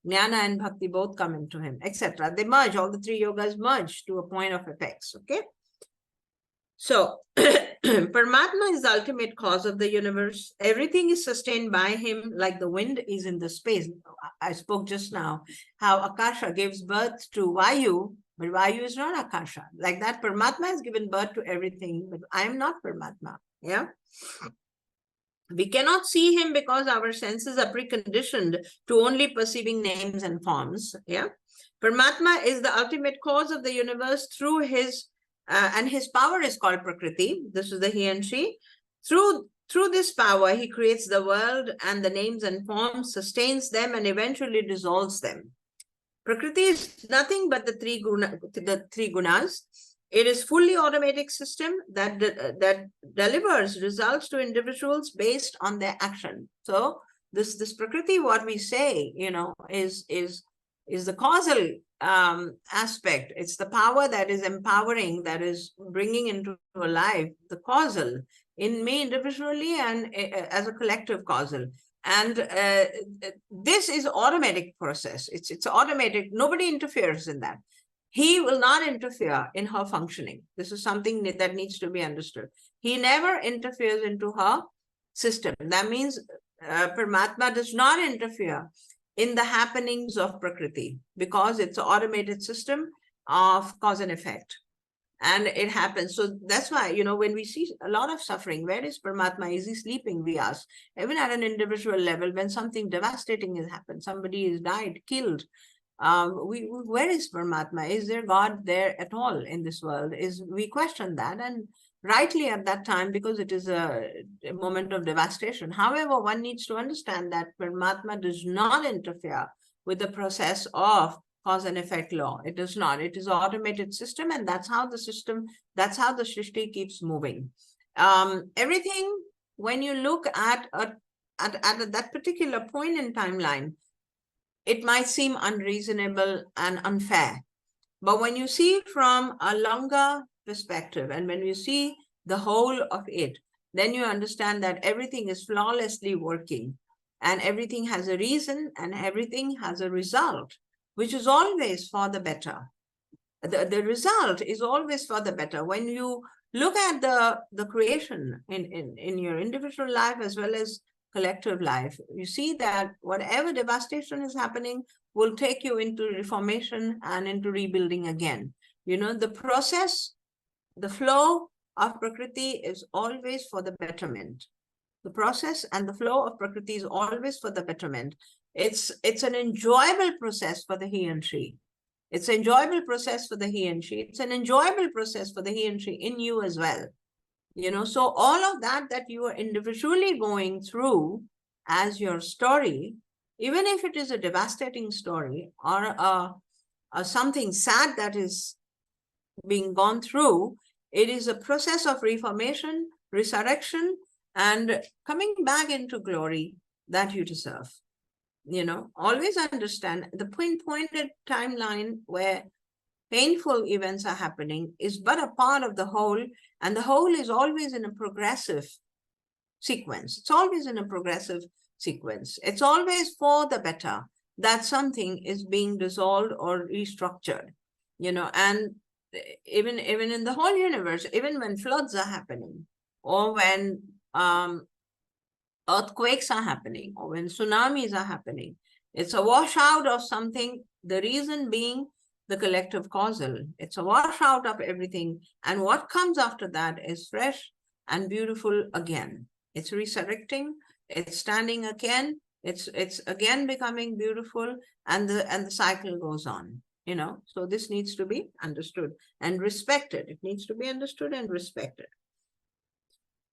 Jnana and Bhakti both come into him, etc. They merge, all the three yogas merge to a point of apex, okay? So, Paramatma is the ultimate cause of the universe. Everything is sustained by him like the wind is in the space. I spoke just now how Akasha gives birth to Vayu, but Vayu is not Akasha. Like that, Paramatma has given birth to everything, but I am not Paramatma, yeah? We cannot see him because our senses are preconditioned to only perceiving names and forms. Yeah, Paramatma is the ultimate cause of the universe through his, and his power is called Prakriti. This is the he and she. Through this power, he creates the world, and the names and forms, sustains them, and eventually dissolves them. Prakriti is nothing but the three gunas. It is fully automatic system that delivers results to individuals based on their action. So this Prakriti, what we say, is the causal aspect. It's the power that is empowering, that is bringing into life the causal in me individually and as a collective causal. And this is automatic process. It's automatic. Nobody interferes in that. He will not interfere in her functioning. This is something that needs to be understood. He never interferes into her system. That means Paramatma does not interfere in the happenings of Prakriti because it's an automated system of cause and effect. And it happens. So that's why, when we see a lot of suffering, where is Paramatma? Is he sleeping? We ask. Even at an individual level, when something devastating has happened, somebody is died, killed, where is Paramatma? Is there God there at all in this world? We question that, and rightly at that time, because it is a moment of devastation. However, one needs to understand that Paramatma does not interfere with the process of cause and effect law. It does not. It is an automated system, and that's how the Srishti keeps moving. Everything, when you look at that particular point in timeline, it might seem unreasonable and unfair. But when you see from a longer perspective, and when you see the whole of it, then you understand that everything is flawlessly working, and everything has a reason, and everything has a result, which is always for the better. The result is always for the better. When you look at the creation in your individual life as well as collective life, you see that whatever devastation is happening will take you into reformation and into rebuilding again. You know, the process, the flow of Prakriti is always for the betterment. The process and the flow of Prakriti is always for the betterment. It's an enjoyable process for the he and she. It's an enjoyable process for the he and she. It's an enjoyable process for the he and she in you as well. You know, so all of that you are individually going through as your story, even if it is a devastating story or a something sad that is being gone through, it is a process of reformation, resurrection, and coming back into glory that you deserve. You know, always understand the pinpointed timeline where painful events are happening is but a part of the whole, and the whole is always in a progressive sequence. It's always in a progressive sequence. It's always for the better that something is being dissolved or restructured, you know, and even in the whole universe, even when floods are happening, or when earthquakes are happening, or when tsunamis are happening, it's a washout of something, the reason being the collective causal. It's a washout of everything, and what comes after that is fresh and beautiful again. It's resurrecting, it's standing again, it's again becoming beautiful, and the cycle goes on, you know. So this needs to be understood and respected. It needs to be understood and respected.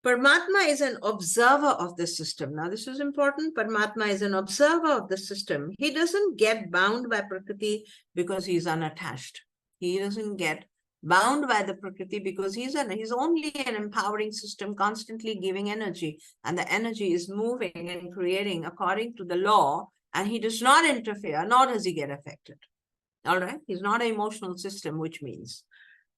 Paramatma is an observer of the system. Now, this is important. Paramatma is an observer of the system. He doesn't get bound by Prakriti because he's unattached. He doesn't get bound by the Prakriti because he's only an empowering system, constantly giving energy. And the energy is moving and creating according to the law. And he does not interfere, nor does he get affected. All right? He's not an emotional system, which means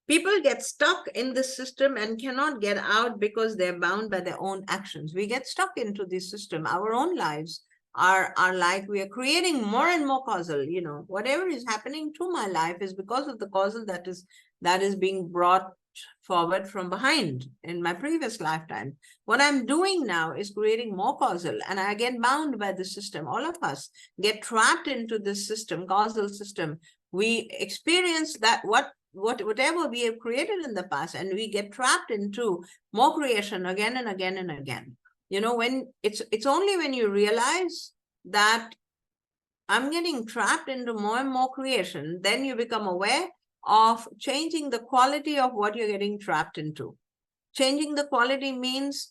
people get stuck in this system and cannot get out because they're bound by their own actions. We get stuck into this system. Our own lives are like we are creating more and more causal. You know, whatever is happening to my life is because of the causal that is being brought forward from behind in my previous lifetime. What I'm doing now is creating more causal, and I get bound by the system. All of us get trapped into this system, causal system. We experience that whatever we have created in the past, and we get trapped into more creation again and again and again. You know, when it's only when you realize that I'm getting trapped into more and more creation, then you become aware of changing the quality of what you're getting trapped into. Changing the quality means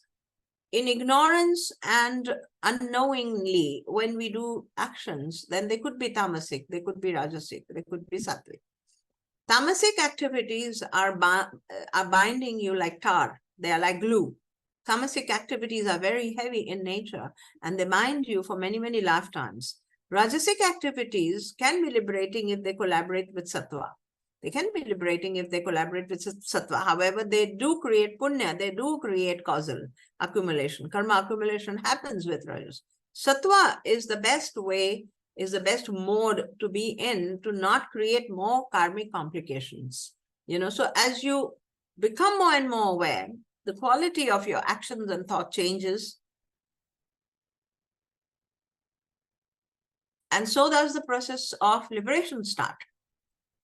in ignorance and unknowingly, when we do actions, then they could be tamasic, they could be rajasic, they could be sattvic. Tamasic activities are binding you like tar. They are like glue. Tamasic activities are very heavy in nature, and they bind you for many, many lifetimes. Rajasic activities can be liberating if they collaborate with sattva. They can be liberating if they collaborate with sattva. However, they do create punya. They do create causal accumulation. Karma accumulation happens with rajas. Sattva is the best way, is the best mode to be in to not create more karmic complications. You know, so as you become more and more aware, the quality of your actions and thought changes. And so does the process of liberation start.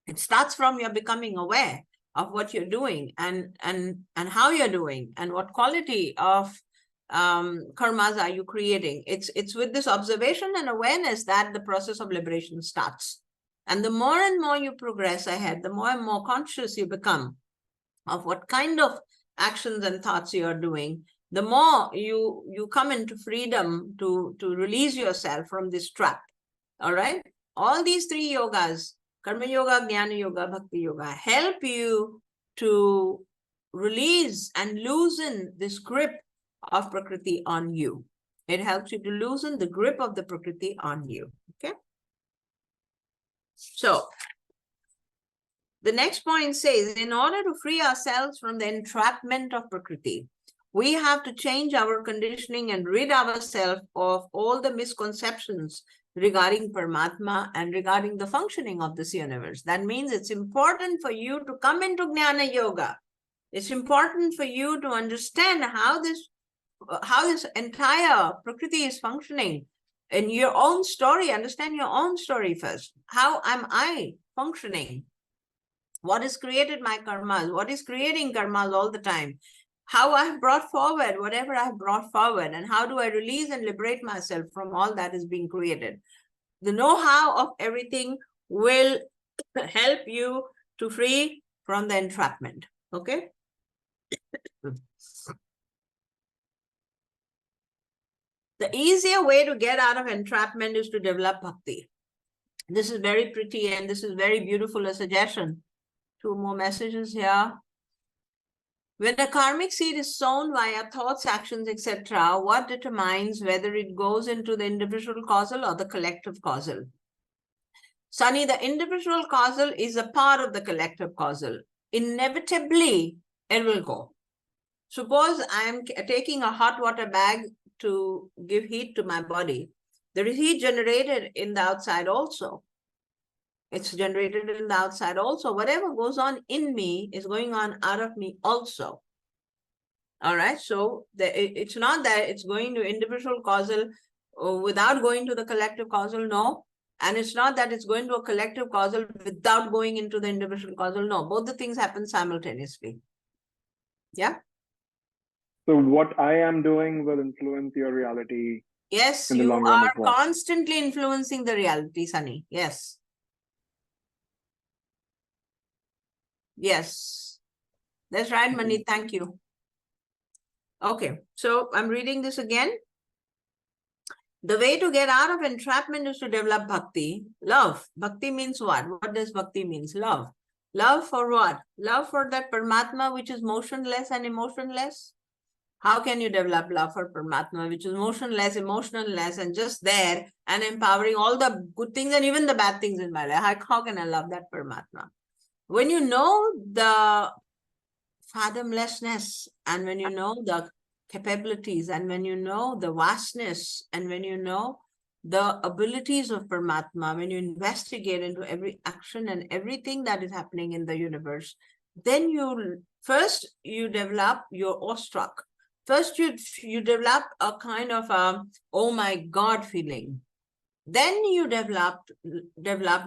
It starts from your becoming aware of what you're doing and how you're doing and what quality of karmas are you creating. It's with this observation and awareness that the process of liberation starts. And the more and more you progress ahead, the more and more conscious you become of what kind of actions and thoughts you are doing, the more you come into freedom to release yourself from this trap. All right? All these three yogas Karma Yoga, Jnana Yoga, Bhakti Yoga help you to release and loosen this grip of Prakriti on you. It helps you to loosen the grip of the Prakriti on you. Okay. So the next point says, in order to free ourselves from the entrapment of Prakriti, we have to change our conditioning and rid ourselves of all the misconceptions regarding Paramatma and regarding the functioning of this universe. That means it's important for you to come into Jnana Yoga. It's important for you to understand how this entire Prakriti is functioning in your own story. Understand your own story first. How am I functioning? What has created my karmas? What is creating karmas all the time? How I have brought forward whatever I have brought forward, and how do I release and liberate myself from all that is being created? The know-how of everything will help you to free from the entrapment. Okay? The easier way to get out of entrapment is to develop bhakti. This is very pretty and this is very beautiful, a suggestion. 2 more messages here. When a karmic seed is sown via thoughts, actions, etc., what determines whether it goes into the individual causal or the collective causal? Sunny, the individual causal is a part of the collective causal. Inevitably, it will go. Suppose I am taking a hot water bag to give heat to my body. There is heat generated in the outside also. It's generated in the outside also. Whatever goes on in me is going on out of me also. All right. So it's not that it's going to individual causal without going to the collective causal. No. And it's not that it's going to a collective causal without going into the individual causal. No. Both the things happen simultaneously. Yeah. So what I am doing will influence your reality. Yes, in the you long run are as well. constantly influencing the reality, Sunny. Yes. Yes. That's right, Mani. Thank you. Okay. So I'm reading this again. The way to get out of entrapment is to develop bhakti. Love. Bhakti means what? What does bhakti means? Love. Love for what? Love for that Paramatma which is motionless and emotionless. How can you develop love for Paramatma, which is motionless, emotionless, and just there and empowering all the good things and even the bad things in my life? How can I love that Paramatma? When you know the fathomlessness, and when you know the capabilities, and when you know the vastness, and when you know the abilities of Paramatma, when you investigate into every action and everything that is happening in the universe, then first you develop your awestruck. First, you develop a kind of oh my God feeling. Then you develop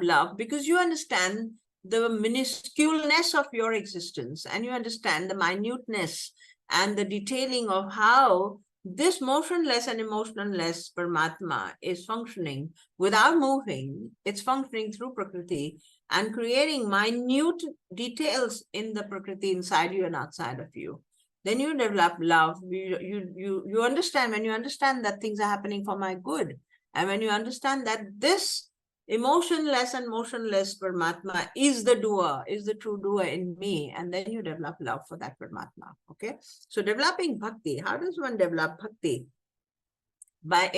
love because you understand the minusculeness of your existence, and you understand the minuteness and the detailing of how this motionless and emotionless Paramatma is functioning without moving. It's functioning through Prakriti and creating minute details in the Prakriti inside you and outside of you. Then you develop love. You understand, when you understand that things are happening for my good, and when you understand that this emotionless and motionless Paramatma is the doer, is the true doer in me, and then you develop love for that Paramatma. Okay. So developing bhakti, how does one develop bhakti? By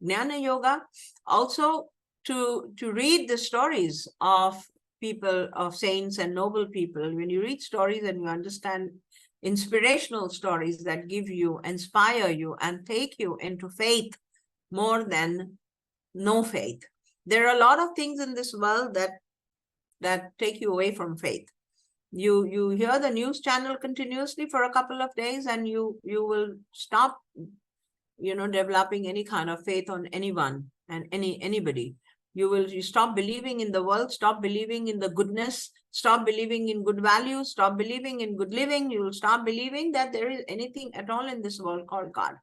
Jnana Yoga, also to read the stories of people, of saints and noble people. When you read stories and you understand inspirational stories that give you, inspire you, and take you into faith more than no faith. There are a lot of things in this world that take you away from faith. You hear the news channel continuously for a couple of days, and you will stop, developing any kind of faith on anyone and anybody. You stop believing in the world, stop believing in the goodness, stop believing in good values, stop believing in good living. You will stop believing that there is anything at all in this world called God.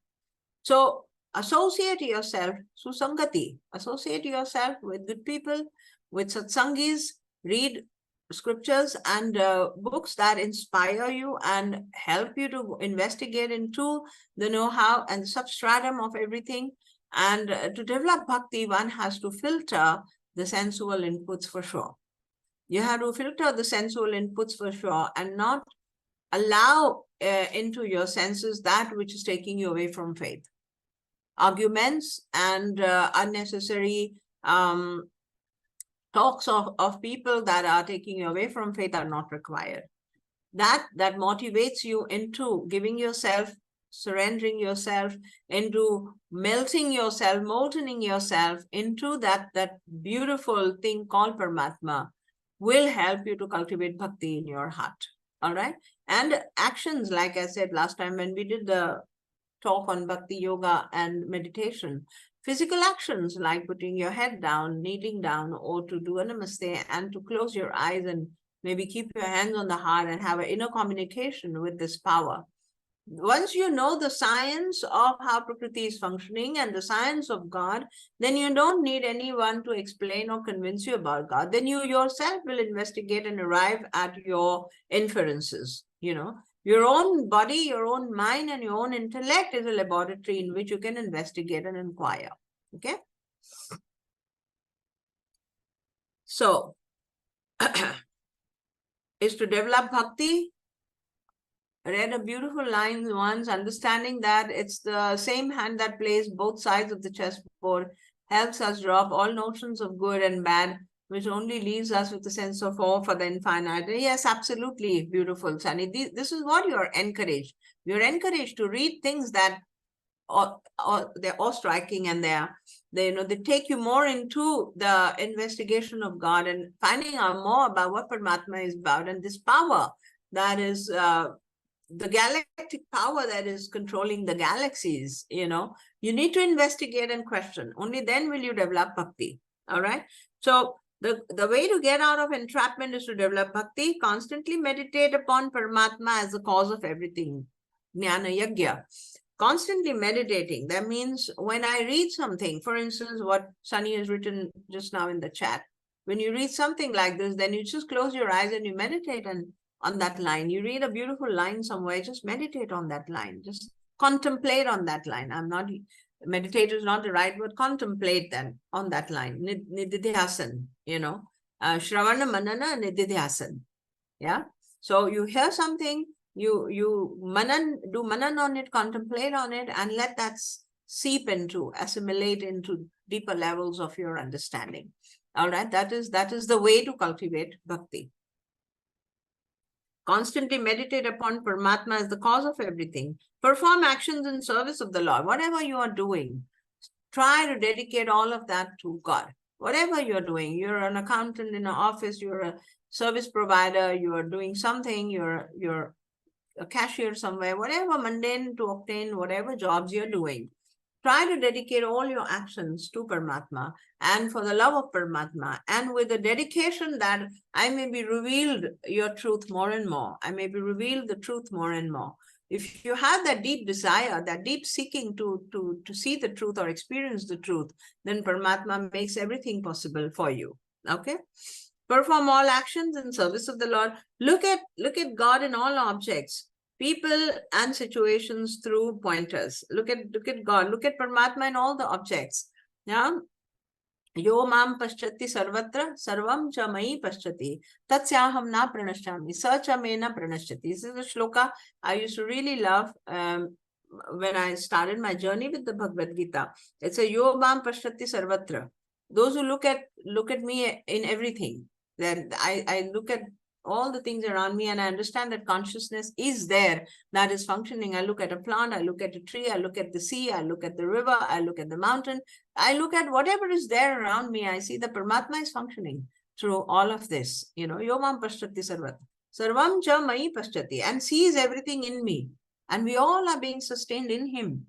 So associate yourself, susangati, associate yourself with good people, with satsangis, read scriptures and books that inspire you and help you to investigate into the know-how and substratum of everything. And to develop bhakti, one has to filter the sensual inputs for sure. You have to filter the sensual inputs for sure and not allow into your senses that which is taking you away from faith. Arguments and unnecessary talks of people that are taking you away from faith are not required. That motivates you into giving yourself, surrendering yourself, into melting yourself, moltening yourself into that beautiful thing called Paramatma, will help you to cultivate bhakti in your heart. All right. And actions, like I said last time when we did the talk on bhakti yoga and meditation, physical actions like putting your head down, kneeling down, or to do a namaste and to close your eyes and maybe keep your hands on the heart and have an inner communication with this power. Once you know the science of how Prakriti is functioning and the science of God, then you don't need anyone to explain or convince you about God. Then you yourself will investigate and arrive at your inferences. You know, your own body, your own mind, and your own intellect is a laboratory in which you can investigate and inquire. Okay? So, is to develop bhakti. I read a beautiful line once, understanding that it's the same hand that plays both sides of the chessboard, helps us drop all notions of good and bad, which only leaves us with a sense of awe for the infinite. Yes, absolutely beautiful, Sunny. This is what you're encouraged. You're encouraged to read things that they're awe-striking, and they take you more into the investigation of God and finding out more about what Paramatma is about and this power that is the galactic power that is controlling the galaxies. You need to investigate and question. Only then will you develop bhakti. All right. So the way to get out of entrapment is to develop bhakti. Constantly meditate upon Paramatma as the cause of everything. Jnana yagya. Constantly meditating. That means when I read something, for instance, what Sunny has written just now in the chat, when you read something like this, then you just close your eyes and you meditate on that line. You read a beautiful line somewhere, just meditate on that line. Just contemplate on that line. Meditate is not the right word. Contemplate then on that line. Nididhyasan, Shravana Manana Nididhyasan. Yeah. So you hear something, you do manan on it, contemplate on it, and let that seep into, assimilate into deeper levels of your understanding. All right. That is the way to cultivate bhakti. Constantly meditate upon Paramatma as the cause of everything. Perform actions in service of the Lord. Whatever you are doing, try to dedicate all of that to God. Whatever you're doing, you're an accountant in an office, you're a service provider, you're doing something, you're a cashier somewhere, whatever mundane to obtain, whatever jobs you're doing, try to dedicate all your actions to Paramatma and for the love of Paramatma, and with the dedication that I may be revealed your truth more and more. I may be revealed the truth more and more. If you have that deep desire, that deep seeking to see the truth or experience the truth, then Paramatma makes everything possible for you. Okay? Perform all actions in service of the Lord. Look at God in all objects, people and situations through pointers. Look at God. Look at Paramatma in all the objects. Yeah. Yo mam paschati sarvatra sarvam cha mai paschati tatsyaham na pranashyami sa cha me na pranashyati. This is a shloka I used to really love when I started my journey with the Bhagavad Gita. It's a yo mam paschati sarvatra. Those who look at me in everything. Then I look at all the things around me and I understand that consciousness is there, that is functioning. I look at a plant, I look at a tree, I look at the sea, I look at the river, I look at the mountain, I look at whatever is there around me. I see the Paramatma is functioning through all of this. Yomam paschati sarvat. Sarvam cha mai paschati, and sees everything in me. And we all are being sustained in him.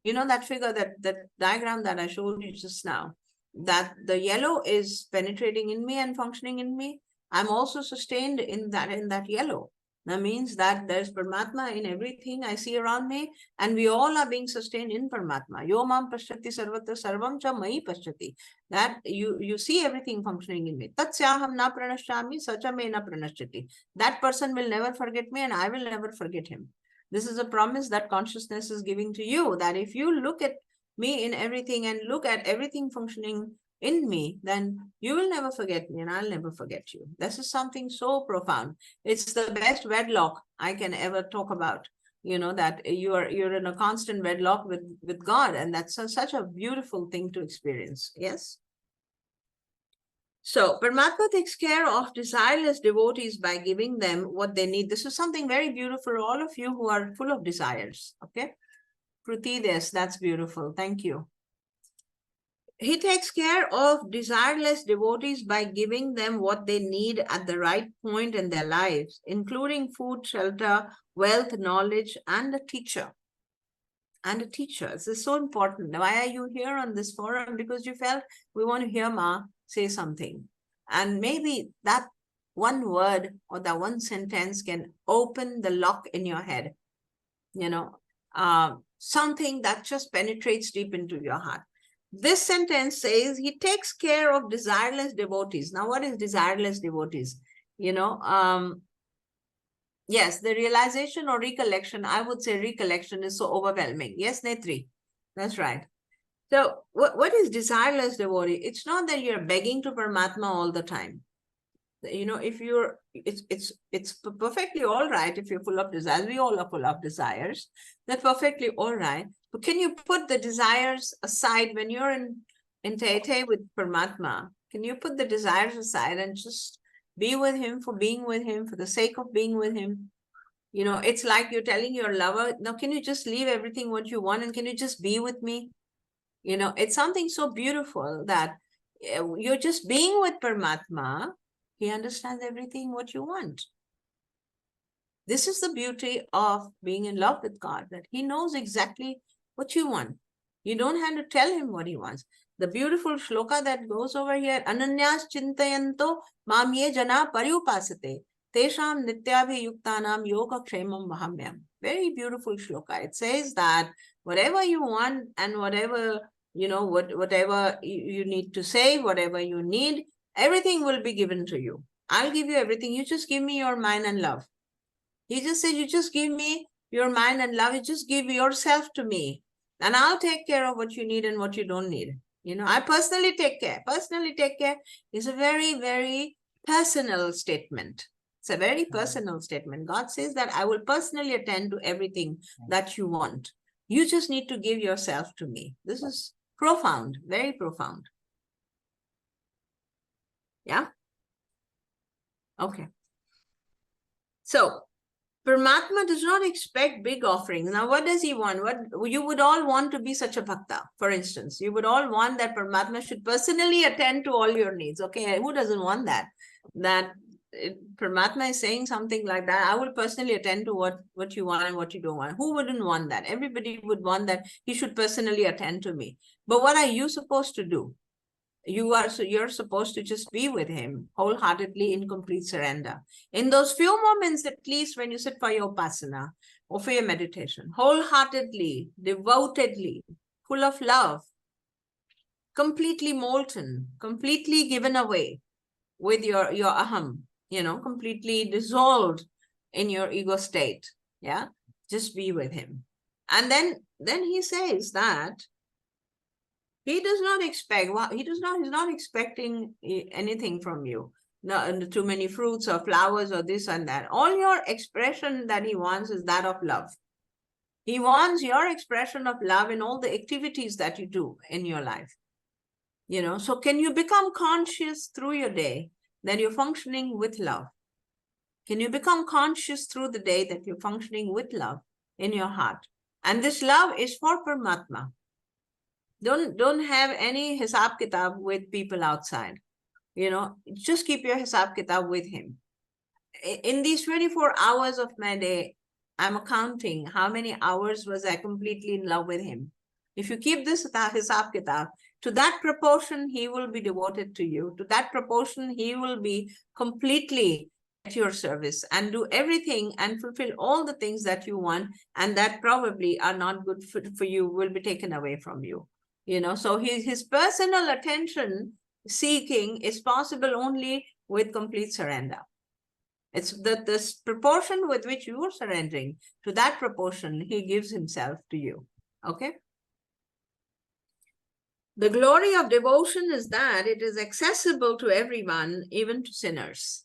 That figure, that diagram that I showed you just now, that the yellow is penetrating in me and functioning in me. I'm also sustained in that yellow. That means that there's Paramatma in everything I see around me, and we all are being sustained in Paramatma. Yo mam paschati sarvatra sarvam cha mai paschati. That you see everything functioning in me. Tatsyaham na pranashyami sacha me na pranashyati. That person will never forget me and I will never forget him. This is a promise that consciousness is giving to you, that if you look at me in everything and look at everything functioning in me, then you will never forget me and I'll never forget you. This is something so profound. It's the best wedlock I can ever talk about. That you're in a constant wedlock with God, and that's such a beautiful thing to experience. Yes. So Paramatma takes care of desireless devotees by giving them what they need. This is something very beautiful for all of you who are full of desires. Okay. Krutides, that's beautiful. Thank you. He takes care of desireless devotees by giving them what they need at the right point in their lives, including food, shelter, wealth, knowledge, and a teacher. And a teacher. This is so important. Why are you here on this forum? Because you felt we want to hear Ma say something. And maybe that one word or that one sentence can open the lock in your head. Something that just penetrates deep into your heart. This sentence says he takes care of desireless devotees. Now, what is desireless devotees? Yes, the realization or recollection, I would say recollection is so overwhelming. Yes, Netri, that's right. So what is desireless devotee? It's not that you're begging to Paramatma all the time. If you're, it's perfectly all right if you're full of desires. We all are full of desires. That's perfectly all right. But can you put the desires aside when you're in Tete with Paramatma? Can you put the desires aside and just be with him for being with him, for the sake of being with him? It's like you're telling your lover, now can you just leave everything what you want and can you just be with me? It's something so beautiful that you're just being with Paramatma. He understands everything what you want. This is the beauty of being in love with God, that he knows exactly what you want. You don't have to tell him what he wants. The beautiful shloka that goes over here, Ananyas chintayanto mamye jana paryupasate tesham nityabhiyuktanam yoga kshemam mahamyam. Very beautiful shloka. It says that whatever you want and whatever, whatever you need to say, whatever you need, everything will be given to you. I'll give you everything. You just give me your mind and love. He just said, you just give me your mind and love. You just give yourself to me. And I'll take care of what you need and what you don't need. I personally take care. Personally take care is a very, very personal statement. It's a very personal statement. God says that I will personally attend to everything that you want. You just need to give yourself to me. This is profound, very profound. Yeah? Okay. So, Paramatma does not expect big offerings. Now, what does he want? What you would all want to be such a bhakta, for instance. You would all want that Paramatma should personally attend to all your needs. Okay, who doesn't want that? Paramatma is saying something like that. I will personally attend to what you want and what you don't want. Who wouldn't want that? Everybody would want that he should personally attend to me. But what are you supposed to do? You're supposed to just be with him wholeheartedly in complete surrender. In those few moments, at least when you sit for your upasana or for your meditation, wholeheartedly, devotedly, full of love, completely molten, completely given away with your aham, completely dissolved in your ego state. Yeah, just be with him. And then he says that he does not expect, he's not expecting anything from you. No, too many fruits or flowers or this and that. All your expression that he wants is that of love. He wants your expression of love in all the activities that you do in your life. So can you become conscious through your day that you're functioning with love? Can you become conscious through the day that you're functioning with love in your heart? And this love is for Paramatma. Don't have any hisab kitab with people outside. Just keep your hisab kitab with him. In these 24 hours of my day, I'm counting how many hours was I completely in love with him. If you keep this hisab kitab, to that proportion, he will be devoted to you. To that proportion, he will be completely at your service and do everything and fulfill all the things that you want and that probably are not good for you will be taken away from you. So his personal attention seeking is possible only with complete surrender. It's the proportion with which you are surrendering, to that proportion, he gives himself to you. Okay? The glory of devotion is that it is accessible to everyone, even to sinners.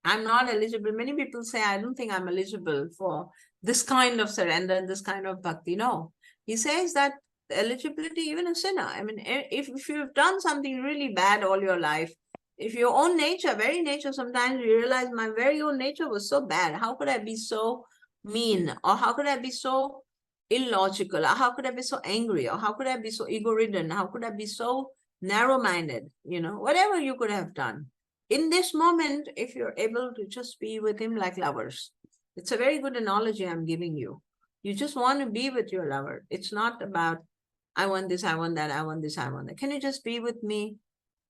I'm not eligible. Many people say, I don't think I'm eligible for this kind of surrender and this kind of bhakti. No, he says that eligibility, even a sinner. I mean, if you've done something really bad all your life, if your own nature, very nature, sometimes you realize my very own nature was so bad. How could I be so mean? Or how could I be so illogical? Or how could I be so angry? Or how could I be so ego-ridden? How could I be so narrow-minded? You know, whatever you could have done. In this moment, if you're able to just be with him like lovers, it's a very good analogy I'm giving you. You just want to be with your lover. It's not about, I want this, I want that, I want this, I want that. Can you just be with me?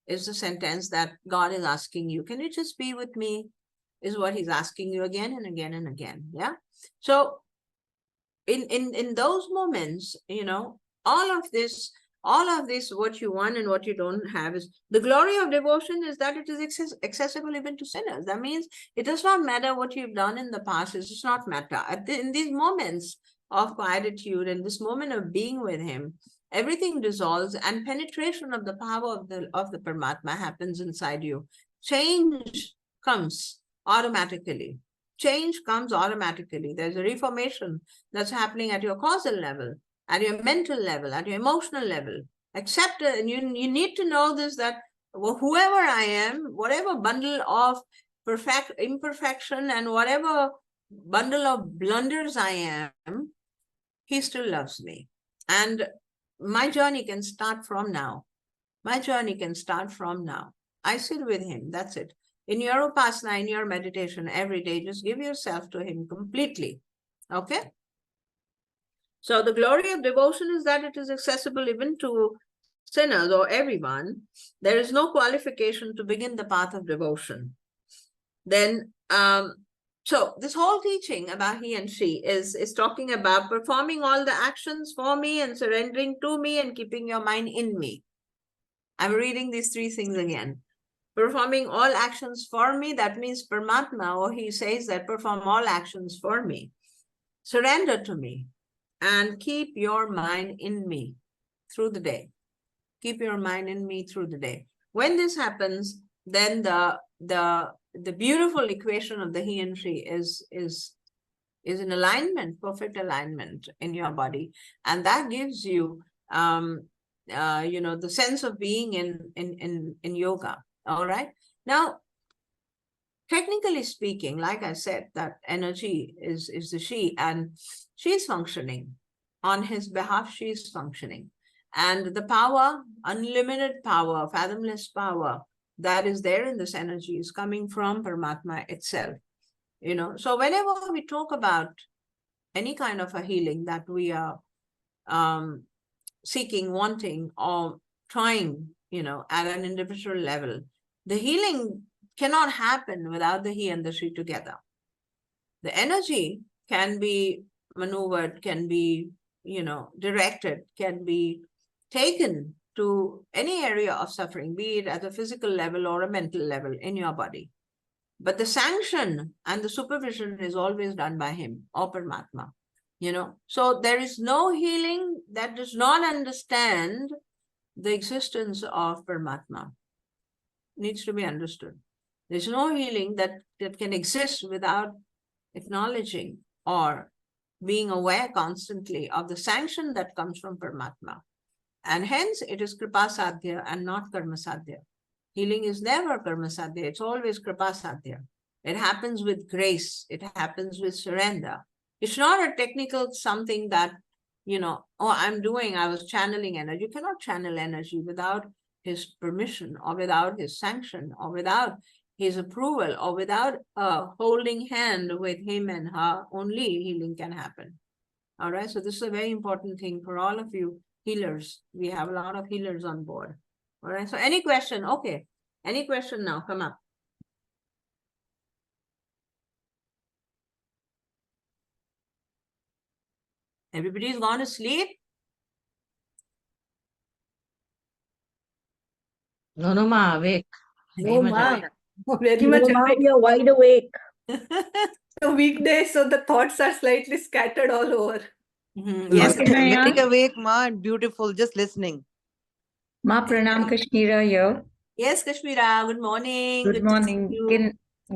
Is the sentence that God is asking you. Can you just be with me? Is what he's asking you again and again and again. Yeah. So in those moments, you know, all of this, what you want and what you don't have is the glory of devotion is that it is accessible even to sinners. That means it does not matter what you've done in the past. It does not matter. In these moments of quietude and this moment of being with him, everything dissolves and penetration of the power of the Paramatma happens inside you. Change comes automatically. Change comes automatically. There's a reformation that's happening at your causal level, at your mental level, at your emotional level. Accept it, and you need to know this, that whoever I am, whatever bundle of imperfection and whatever bundle of blunders I am, he still loves me. And my journey can start from now. My journey can start from now. I sit with him, that's it. In your upasana, in your meditation every day, just give yourself to him completely. Okay? So the glory of devotion is that it is accessible even to sinners or everyone. There is no qualification to begin the path of devotion. Then, so this whole teaching about he and she is talking about performing all the actions for me and surrendering to me and keeping your mind in me. I'm reading these three things again. Performing all actions for me, that means Paramatma, or he says that perform all actions for me. Surrender to me and keep your mind in me through the day. Keep your mind in me through the day. When this happens, then the beautiful equation of the he and she is in alignment, perfect alignment in your body. And that gives you you know, the sense of being in yoga. All right. Now, technically speaking, like I said, that energy is the she, and she's functioning. On his behalf, she's functioning. And the power, unlimited power, fathomless power that is there in this energy is coming from Paramatma itself. You know, so whenever we talk about any kind of a healing that we are seeking, wanting, or trying, you know, at an individual level, the healing cannot happen without the he and the she together. The energy can be maneuvered, can be, you know, directed, can be taken to any area of suffering, be it at a physical level or a mental level in your body. But the sanction and the supervision is always done by him or Paramatma. You know, so there is no healing that does not understand the existence of Paramatma. Needs to be understood. There's no healing that can exist without acknowledging or being aware constantly of the sanction that comes from Paramatma. And hence it is Kripa Sadhya and not Karma Sadhya. Healing is never Karma Sadhya, it's always Kripa Sadhya. It happens with grace, it happens with surrender. It's not a technical something that, you know, oh, I was channeling energy. You cannot channel energy without his permission or without his sanction or without his approval or without a holding hand with him and her. Only healing can happen. All right, so this is a very important thing for all of you healers. We have a lot of healers on board. All right, so any question? Okay, any question now? Come up. Everybody's gone to sleep? No, no, ma, awake. No, Very much ma. awake. Very much No, ma, awake. we are wide awake. A weekday, so the thoughts are slightly scattered all over. Mhm, Ma, yes, can I I- ask? Very awake, ma, and beautiful, just listening. Ma Pranam Kashmira here. Yes, Kashmira, good morning. Good to see morning. you.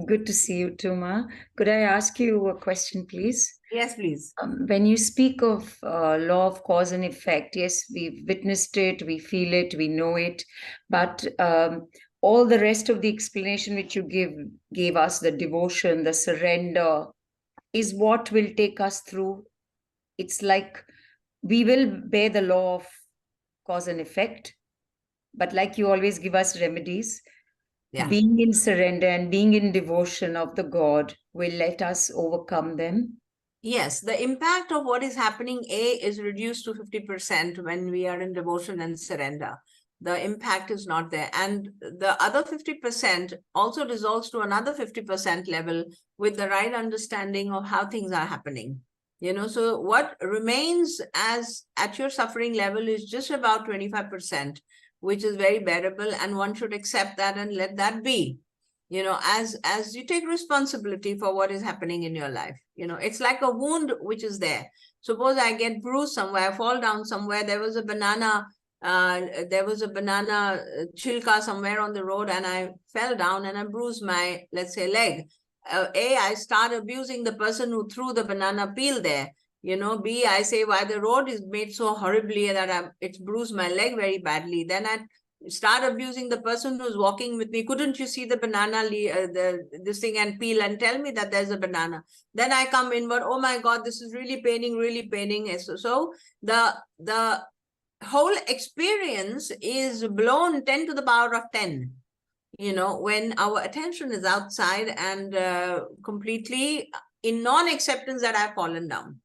Good to see you too, Ma. Could I ask you a question, please? Yes, please. When you speak of law of cause and effect, yes, we've witnessed it, we feel it, we know it, but all the rest of the explanation which you gave us, the devotion, the surrender, is what will take us through. It's like we will bear the law of cause and effect, but like you always give us remedies, Yeah. being in surrender and being in devotion of the God will let us overcome them. Yes, the impact of what is happening, is reduced to 50% when we are in devotion and surrender. The impact is not there. And the other 50% also dissolves to another 50% level with the right understanding of how things are happening. So what remains as at your suffering level is just about 25%, which is very bearable, and one should accept that and let that be. As you take responsibility for what is happening in your life, it's like a wound which is there. Suppose I get bruised somewhere, I fall down somewhere, there was a banana chilka somewhere on the road, and I fell down and I bruised my, let's say, leg. I start abusing the person who threw the banana peel there. B, I say, why the road is made so horribly that it's bruised my leg very badly. Then I start abusing the person who's walking with me. Couldn't you see the banana, this thing and peel and tell me that there's a banana? Then I come inward, oh my God, this is really paining. So the whole experience is blown 10 to the power of 10. When our attention is outside and completely in non-acceptance that I've fallen down.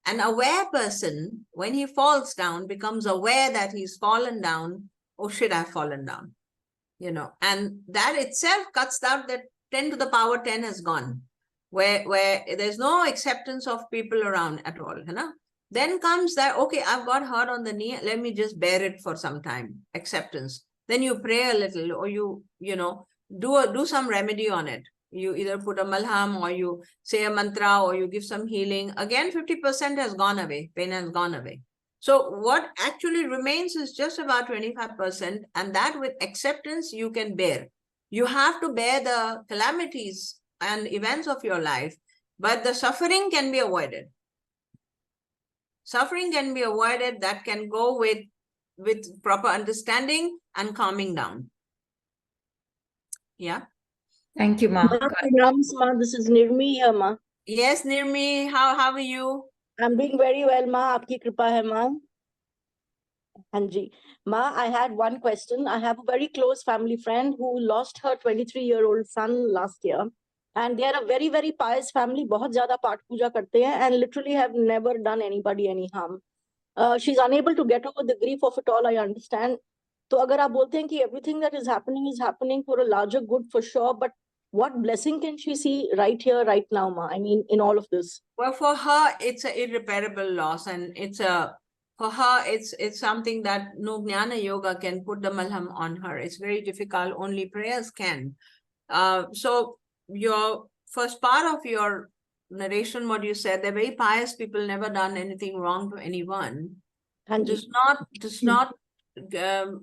An aware person, when he falls down, becomes aware that he's fallen down. Oh shit, I've fallen down. And that itself cuts out that 10 to the power 10 has gone, where there's no acceptance of people around at all. Then comes that, okay, I've got hurt on the knee, let me just bear it for some time. Acceptance. Then you pray a little, or you do some remedy on it. You either put a malham, or you say a mantra, or you give some healing. Again, 50% has gone away, pain has gone away. So what actually remains is just about 25%, and that with acceptance you can bear. You have to bear the calamities and events of your life, but the suffering can be avoided. Suffering can be avoided. That can go with proper understanding and calming down. Yeah. Thank you, Ma. Ma, this is Nirmi here, Ma. Yes, Nirmi, how are you? I'm doing very well, Ma. Aapki kripa hai, Ma. Hanji. Ma, I had one question. I have a very close family friend who lost her 23-year-old son last year. And they are a very, very pious family. बहुत ज़्यादा पाठ पूजा करते हैं and literally have never done anybody any harm. She's unable to get over the grief of it all, I understand. So अगर आप बोलते हैं कि everything that is happening for a larger good for sure, but what blessing can she see right here, right now, Ma? I mean, in all of this. Well, for her, it's an irreparable loss, and for her, it's something that no Jnana Yoga can put the malham on her. It's very difficult. Only prayers can. So your first part of your narration, what you said, they're very pious people, never done anything wrong to anyone. Hanji.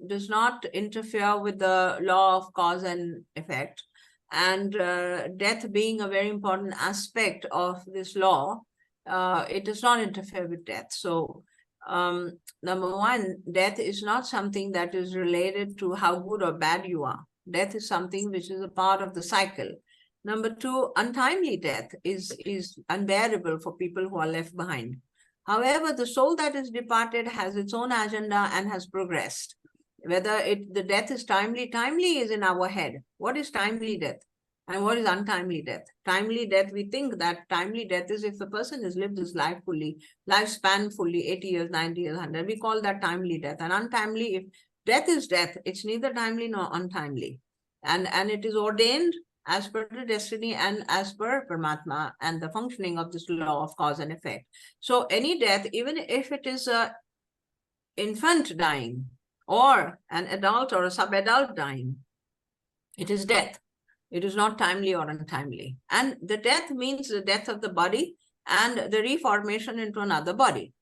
Does not interfere with the law of cause and effect. And death being a very important aspect of this law, it does not interfere with death. So number one, death is not something that is related to how good or bad you are. Death is something which is a part of the cycle. Number two, untimely death is unbearable for people who are left behind. However, the soul that is departed has its own agenda and has progressed. Whether the death is timely is in our head. What is timely death? And what is untimely death? Timely death, we think that timely death is if the person has lived his life fully, lifespan fully, 80 years, 90 years, 100. We call that timely death. And untimely, if death is death, it's neither timely nor untimely. And it is ordained as per the destiny and as per Paramatma and the functioning of this law of cause and effect. So any death, even if it is an infant dying or an adult or a sub-adult dying, it is death. It is not timely or untimely. And the death means the death of the body and the reformation into another body.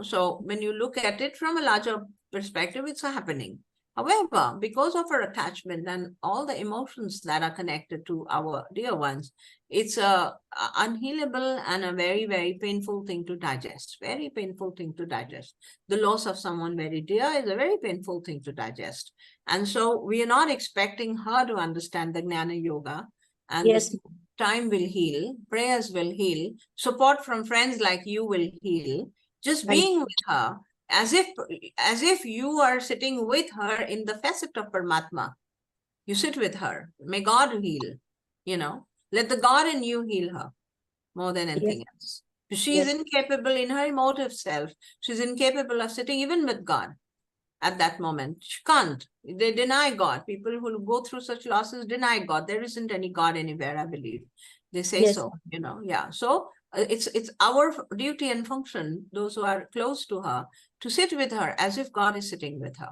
So when you look at it from a larger perspective, it's happening. However, because of our attachment and all the emotions that are connected to our dear ones, it's a unhealable and a very, very painful thing to digest. Very painful thing to digest. The loss of someone very dear is a very painful thing to digest. And so we are not expecting her to understand the Jnana Yoga, and Yes. this time will heal, prayers will heal, support from friends like you will heal. Just Thank being with her, as if you are sitting with her in the facet of Paramatma. You sit with her. May God heal, let the God in you heal her more than anything else. She is Yes. incapable in her emotive self. She's incapable of sitting even with God at that moment. She can't. They deny God. People who go through such losses deny God. There isn't any God anywhere, I believe. They say Yes. so, yeah. So it's our duty and function, those who are close to her, to sit with her as if God is sitting with her.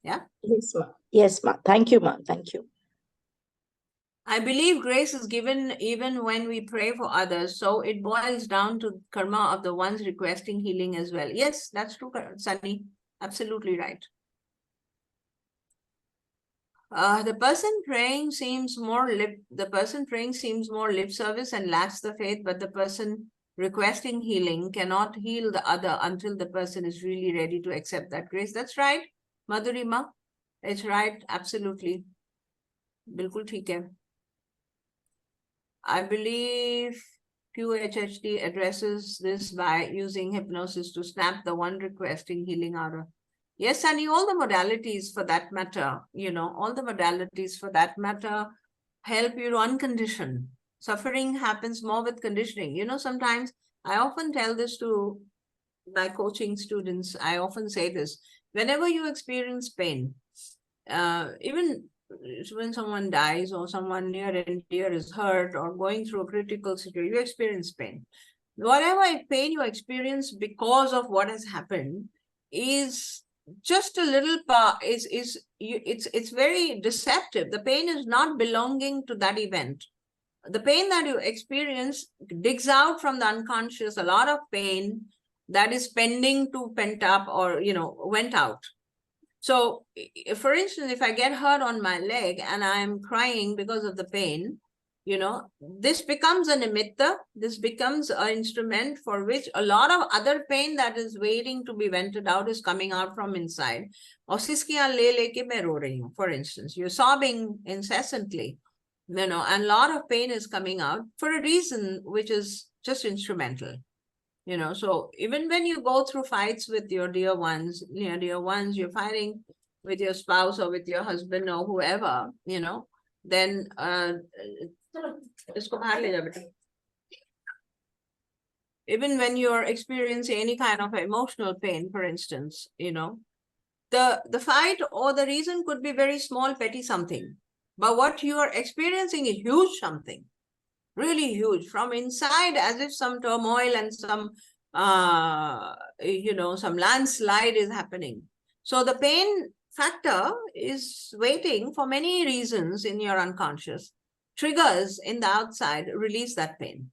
Yeah. Yes, ma. Yes, ma. Thank you, ma. Thank you. I believe grace is given even when we pray for others. So it boils down to karma of the ones requesting healing as well. Yes, that's true, Sunny. Absolutely right. The person praying seems more lip service and lacks the faith, but the person requesting healing cannot heal the other until the person is really ready to accept that grace. That's right, Madhurima. It's right, absolutely. Bilkul theek hai. I believe QHHD addresses this by using hypnosis to snap the one requesting healing out of. Yes, Sunny, all the modalities for that matter, all the modalities for that matter help you to uncondition. Suffering happens more with conditioning. Sometimes I often tell this to my coaching students. I often say this, whenever you experience pain, even when someone dies or someone near and dear is hurt or going through a critical situation, you experience pain. Whatever pain you experience because of what has happened is just a little part. It's very deceptive. The pain is not belonging to that event. The pain that you experience digs out from the unconscious a lot of pain that is pending to pent up or went out. So, for instance, if I get hurt on my leg and I'm crying because of the pain, this becomes a nimitta, this becomes an instrument for which a lot of other pain that is waiting to be vented out is coming out from inside. Or siskiyan le leke main ro rahi hu, for instance, you're sobbing incessantly, and a lot of pain is coming out for a reason which is just instrumental. So even when you go through fights with your dear ones, you're fighting with your spouse or with your husband or whoever, then even when you're experiencing any kind of emotional pain, for instance, the fight or the reason could be very small, petty something. But what you are experiencing is huge something. Really huge from inside, as if some turmoil and some some landslide is happening. So the pain factor is waiting for many reasons in your unconscious. Triggers in the outside release that pain.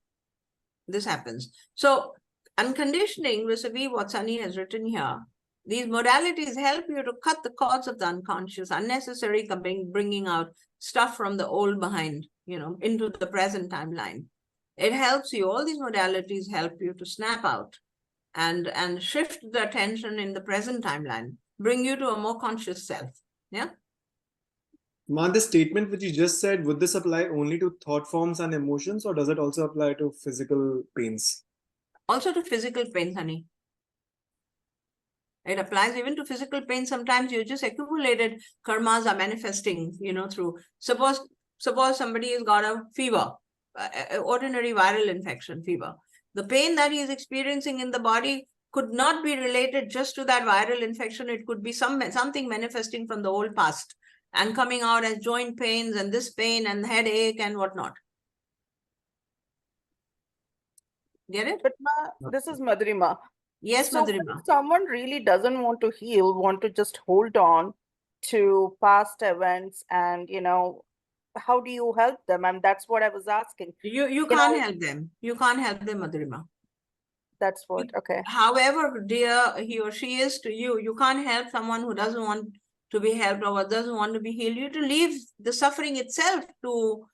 This happens. So unconditioning, vis-a-vis what Sunny has written here, these modalities help you to cut the cords of the unconscious, unnecessary bringing out stuff from the old behind, into the present timeline. It helps you, all these modalities help you to snap out and shift the attention in the present timeline, bring you to a more conscious self. Yeah. Ma, the statement which you just said, would this apply only to thought forms and emotions, or does it also apply to physical pains? Also to physical pain, honey. It applies even to physical pain. Sometimes you just accumulated karmas are manifesting, through, suppose somebody has got a fever, ordinary viral infection fever. The pain that he is experiencing in the body could not be related just to that viral infection. It could be something manifesting from the old past and coming out as joint pains and this pain and headache and whatnot. Get it? But this is Madhurima. Yes, So Madhurima. if someone really doesn't want to heal, want to just hold on to past events, and how do you help them? And that's what I was asking. You can't help them. You can't help them, Madhurima. That's what, okay. However dear he or she is to you, you can't help someone who doesn't want to be helped or doesn't want to be healed. You have to leave the suffering itself to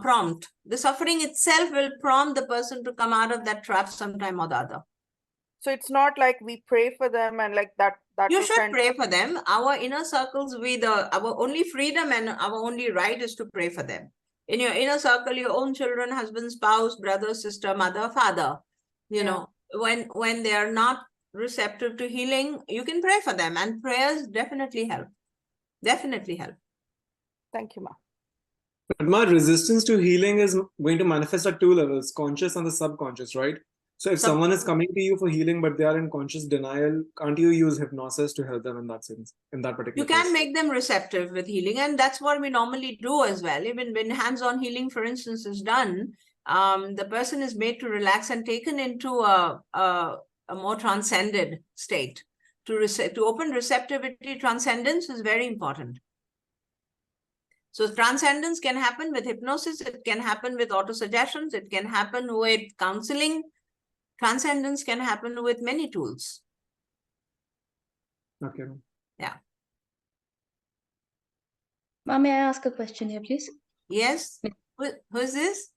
prompt. The suffering itself will prompt the person to come out of that trap sometime or the other. So it's not like we pray for them and like that You will should kind- pray for them. Our inner circles, our only freedom and our only right is to pray for them. In your inner circle, your own children, husband, spouse, brother, sister, mother, father, you Yeah. know, when they are not receptive to healing, you can pray for them, and prayers definitely help. Definitely help. Thank you, Ma. But my resistance to healing is going to manifest at two levels, conscious and the subconscious, right? So if someone is coming to you for healing, but they are in conscious denial, can't you use hypnosis to help them in that sense, in that particular You can case? make them receptive with healing, and that's what we normally do as well. Even when hands-on healing, for instance, is done, the person is made to relax and taken into a more transcended state. To open receptivity, transcendence is very important. So transcendence can happen with hypnosis, it can happen with autosuggestions, it can happen with counseling. Transcendence can happen with many tools. Okay. Ma, may I ask a question here, please? Yes? Who is this?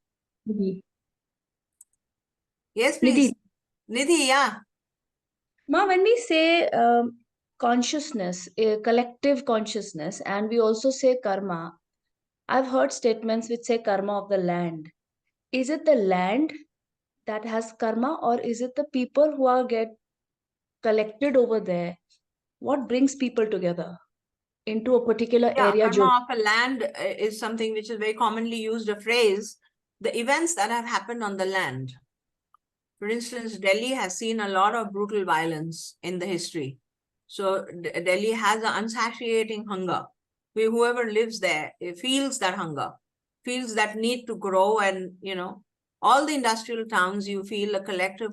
Nidhi. Yes, please. Nidhi, yeah. Ma, when we say consciousness, collective consciousness, and we also say karma, I've heard statements which say karma of the land. Is it the land that has karma, or is it the people who are get collected over there? What brings people together into a particular Yeah, area? karma of a land is something which is very commonly used, a phrase, the events that have happened on the land. For instance, Delhi has seen a lot of brutal violence in the history. So Delhi has an unsatiating hunger. Whoever lives there feels that hunger, feels that need to grow, and all the industrial towns, you feel the collective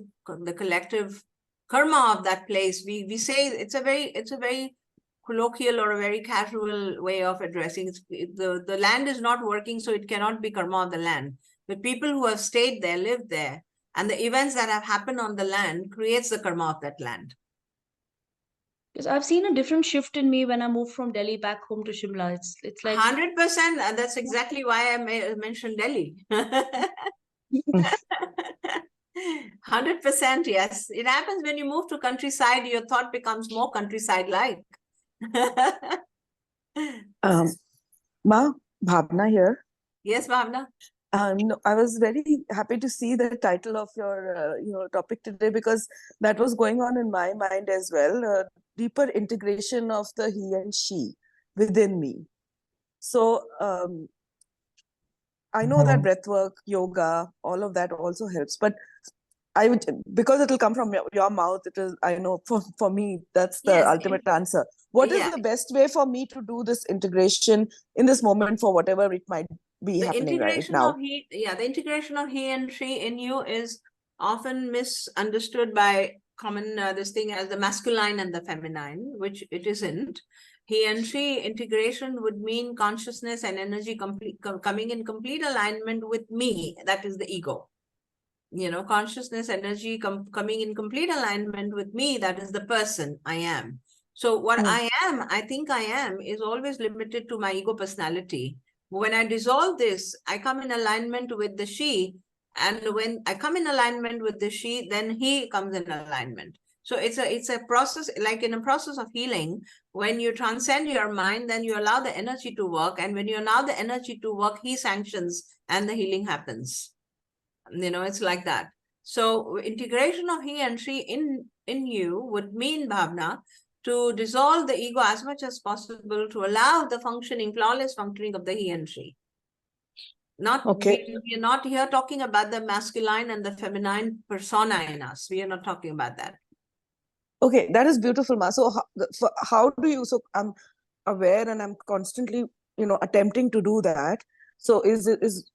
karma of that place. We say it's a very colloquial or a very casual way of addressing it. The land is not working, so it cannot be karma of the land. But people who have stayed there, lived there, and the events that have happened on the land creates the karma of that land. Because I've seen a different shift in me when I moved from Delhi back home to Shimla. It's like 100%, and that's exactly why I mentioned Delhi. 100%, yes. It happens when you move to countryside, your thought becomes more countryside-like. Ma, Bhavna here. Yes, Bhavna. No, I was very happy to see the title of your topic today, because that was going on in my mind as well. Deeper integration of the he and she within me. So I know that breath work, yoga, all of that also helps, but I would, because it will come from your mouth, it is, I know for me, that's the Yes, ultimate answer. What is the best way for me to do this integration in this moment for whatever it might be The happening right integration now? of the integration of he and she in you is often misunderstood by common this thing as the masculine and the feminine, which it isn't. He and she integration would mean consciousness and energy coming in complete alignment with me. That is the ego. Consciousness, energy coming in complete alignment with me. That is the person I am. So what I think I am is always limited to my ego personality. When I dissolve this, I come in alignment with the she. And when I come in alignment with the she, then he comes in alignment. So it's a process, like in a process of healing. When you transcend your mind, then you allow the energy to work. And when you allow the energy to work, he sanctions and the healing happens. It's like that. So integration of he and she in you would mean, Bhavna, to dissolve the ego as much as possible, to allow the flawless functioning of the he and she. We're not here talking about the masculine and the feminine persona in us. We are not talking about that. Okay, that is beautiful, Ma. So how do you, so I'm aware and I'm constantly, attempting to do that. So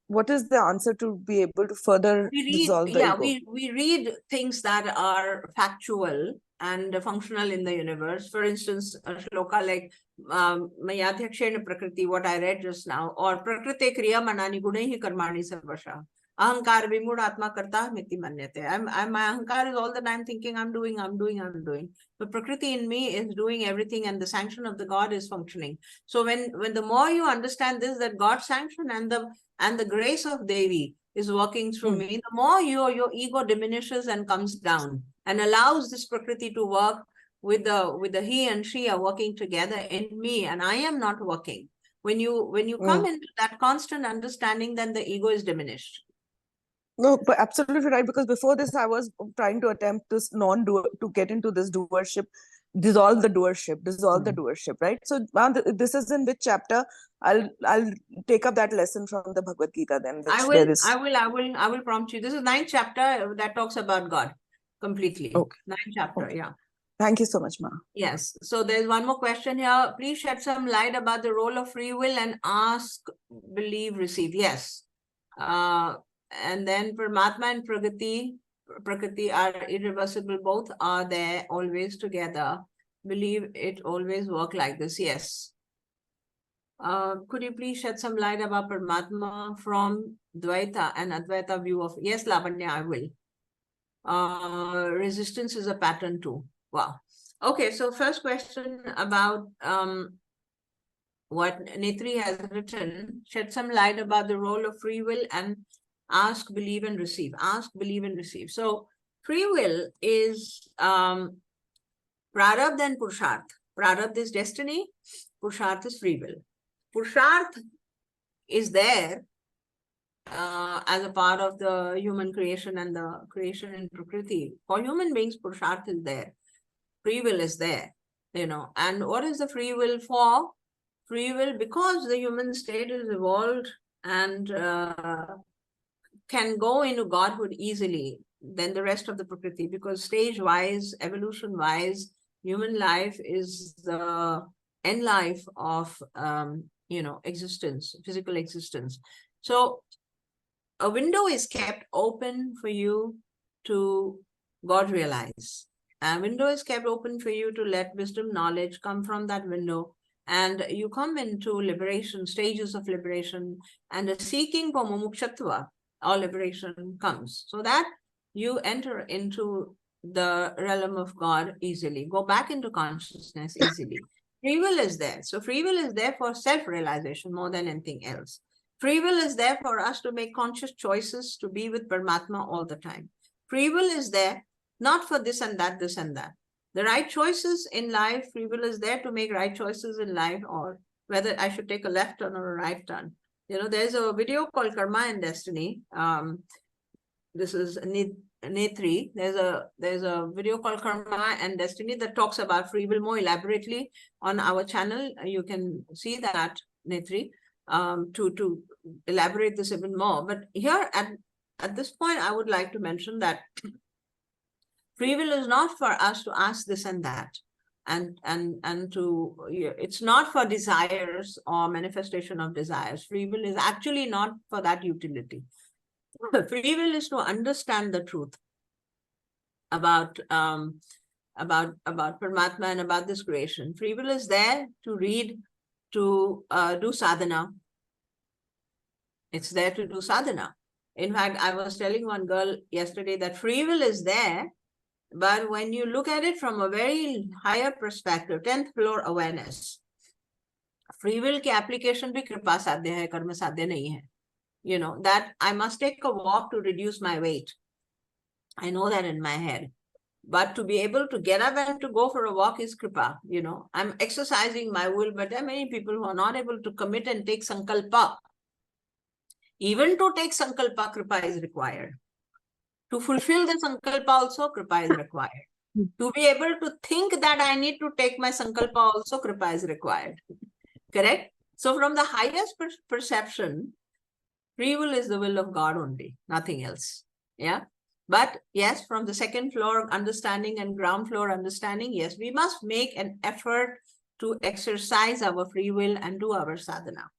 what is the answer to be able to further dissolve the ego? We read things that are factual and functional in the universe. For instance, a shloka like Mayadhyakshena Prakriti, what I read just now, or Prakrite Kriya Manani Gunehi Karmani Sarvasha. Ahankar vimud atma karta miti manyate. My ahankar is all the time thinking I'm doing. But Prakriti in me is doing everything, and the sanction of the God is functioning. So when the more you understand this, that God's sanction and the grace of Devi is working through me, the more your ego diminishes and comes down and allows this Prakriti to work with the he and she are working together in me, and I am not working. When you come into that constant understanding, then the ego is diminished. No, but absolutely right. Because before this, I was trying to attempt this non-doer to get into this doership, dissolve the doership, right? So, ma'am, this is in which chapter? I'll take up that lesson from the Bhagavad Gita then. Which I will prompt you. This is 9th chapter that talks about God completely. Okay. 9th chapter, Okay. yeah. Thank you so much, ma'am. Yes. So there's one more question here. Please shed some light about the role of free will and ask, believe, receive. Yes. And then Paramatma and Prakriti are irreversible. Both are there always together. Believe it always work like this. Yes. Could you please shed some light about Paramatma from Dvaita and Advaita view of? Yes, Lavanya, I will. Resistance is a pattern too. Wow. Okay, so first question about what Netri has written. Shed some light about the role of free will and ask, believe, and receive. Ask, believe, and receive. So free will is Prarabdha and Purusharth. Prarabdha is destiny. Purusharth is free will. Purusharth is there as a part of the human creation and the creation in Prakriti. For human beings, Purusharth is there. Free will is there, And what is the free will for? Free will because the human state is evolved and can go into godhood easily than the rest of the Prakriti, because stage-wise, evolution-wise, human life is the end life of existence, physical existence. So a window is kept open for you to God realize. A window is kept open for you to let wisdom, knowledge come from that window, and you come into liberation, stages of liberation, and the seeking for mumukshatva, or liberation comes, so that you enter into the realm of God easily, go back into consciousness easily. Free will is there. So free will is there for self-realization more than anything else. Free will is there for us to make conscious choices to be with Paramatma all the time. Free will is there not for this and that, this and that. The right choices in life, free will is there to make right choices in life, or whether I should take a left turn or a right turn. There's a video called Karma and Destiny. This is Netri. There's a video called Karma and Destiny that talks about free will more elaborately on our channel. You can see that, Netri, to elaborate this even more. But here at this point, I would like to mention that free will is not for us to ask this and that, and it's not for desires or manifestation of desires. Free will is actually not for that utility. Free will is to understand the truth about Paramatma and about this creation. Free will is there to read, to do sadhana. It's there to do sadhana. In fact, I was telling one girl yesterday that free will is there, but when you look at it from a very higher perspective, 10th floor awareness, free will ki application bhi kripa sadhya hai, karma sadhya nahi hai. That I must take a walk to reduce my weight. I know that in my head. But to be able to get up and to go for a walk is kripa. I'm exercising my will, but there are many people who are not able to commit and take sankalpa. Even to take sankalpa, kripa is required. To fulfill the sankalpa also, kripa is required. To be able to think that I need to take my sankalpa also, kripa is required. Correct? So from the highest perception, free will is the will of God only, nothing else. Yeah. But yes, from the second floor understanding and ground floor understanding, yes, we must make an effort to exercise our free will and do our sadhana.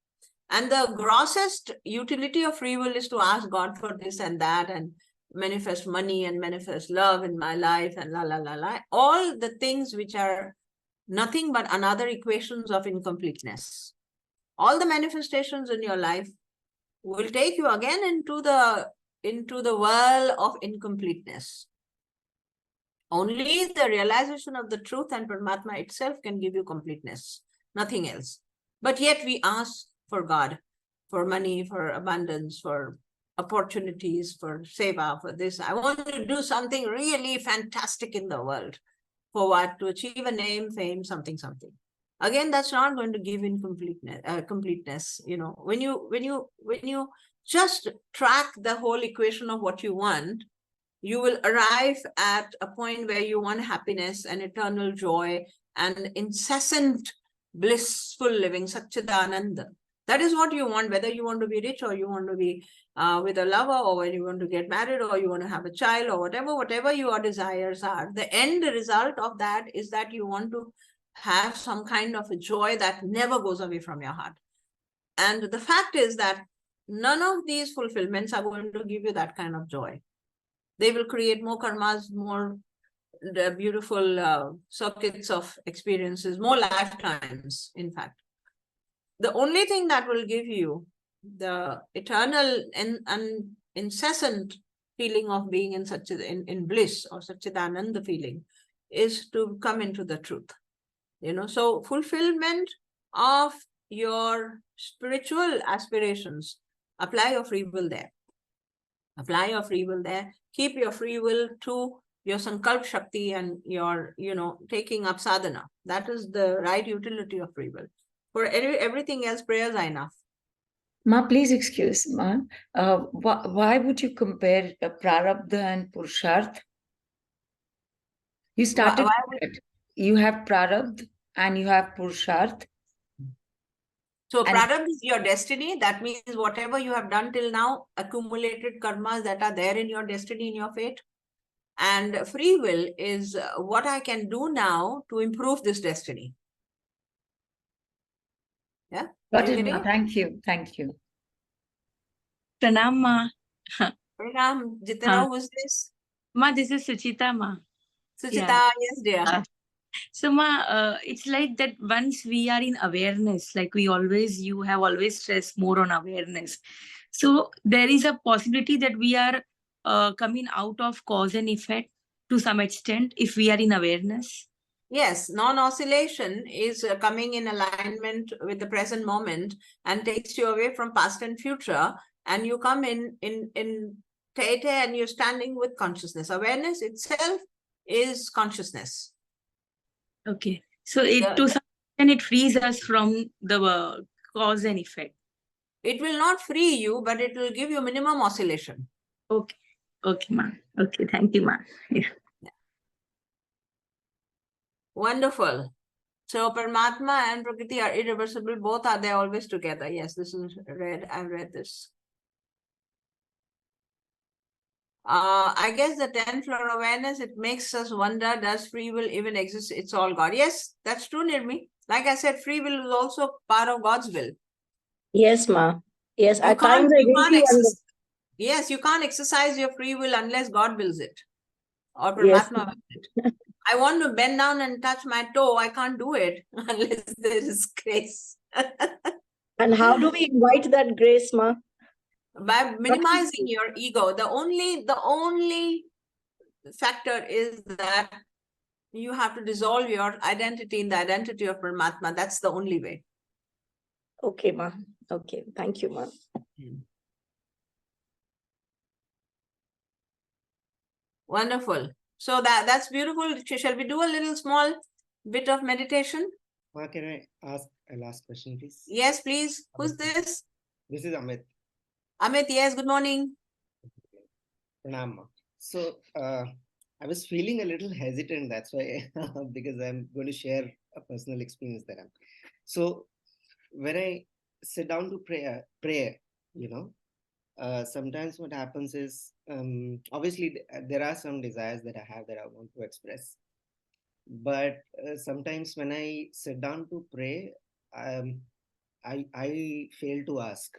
And the grossest utility of free will is to ask God for this and that, and manifest money and manifest love in my life, and all the things which are nothing but another equations of incompleteness. All the manifestations in your life will take you again into the into the world of incompleteness. Only the realization of the truth and Paramatma itself can give you completeness, nothing else. But yet we ask for God, for money, for abundance, for opportunities, for seva, for this. I want to do something really fantastic in the world. For what? To achieve a name, fame, something. Again, that's not going to give completeness. You know, when you just track the whole equation of what you want, you will arrive at a point where you want happiness and eternal joy and incessant blissful living, Satchidananda. That is what you want, whether you want to be rich or you want to be with a lover, or when you want to get married, or you want to have a child, or whatever your desires are. The end result of that is that you want to have some kind of a joy that never goes away from your heart. And the fact is that none of these fulfillments are going to give you that kind of joy. They will create more karmas, more beautiful circuits of experiences, more lifetimes, in fact. The only thing that will give you the eternal and incessant feeling of being in such in bliss or Satchidananda feeling is to come into the truth. You know, so fulfillment of your spiritual aspirations, apply your free will there. Apply your free will there. Keep your free will to your Sankalp Shakti and your, taking up sadhana. That is the right utility of free will. For everything else, prayers are enough. Ma, please excuse, Ma. Why would you compare Prarabdha and Purusharth? You started, you have Prarabdha and you have Purusharth. So Prarabdha is your destiny. That means whatever you have done till now, accumulated karmas that are there in your destiny, in your fate. And free will is what I can do now to improve this destiny. Yeah? Got it, Ma. Thank you. Thank you. Pranam, Ma. Pranam. Jitana, who's this? Ma, this is Suchita, Ma. Suchita, yes, dear. So, Ma, it's like that once we are in awareness, like you have always stressed more on awareness. So there is a possibility that we are coming out of cause and effect to some extent if we are in awareness. Yes, non-oscillation is coming in alignment with the present moment and takes you away from past and future, and you come in Tete and you're standing with consciousness. Awareness itself is consciousness. Okay, so to some extent it frees us from the cause and effect. It will not free you, but it will give you minimum oscillation. Okay, okay, Ma. Okay, thank you, Ma. Yeah. Wonderful. So Paramatma and Prakriti are irreversible. Both are there always together. Yes, this is read. I've read this. I guess the 10th floor awareness, it makes us wonder, does free will even exist? It's all God. Yes, that's true, Nirmi. Like I said, free will is also part of God's will. Yes, Ma. Yes, at times I really wonder. Yes, you can't exercise your free will unless God wills it. Or Paramatma wills it. I want to bend down and touch my toe. I can't do it unless there is grace. And how do we invite that grace, Ma? By minimizing your ego. The only factor is that you have to dissolve your identity in the identity of Paramatma. That's the only way. Okay, Ma. Okay, thank you, Ma. Wonderful. So that's beautiful. Shall we do a little small bit of meditation? Ma, can I ask a last question, please? Yes, please. Who's this? This is Amit. Amit, yes, good morning. Pranam, Ma. So I was feeling a little hesitant, that's why, because I'm going to share a personal experience that I'm. So when I sit down to pray, sometimes what happens is, obviously there are some desires that I have that I want to express. But sometimes when I sit down to pray, I fail to ask.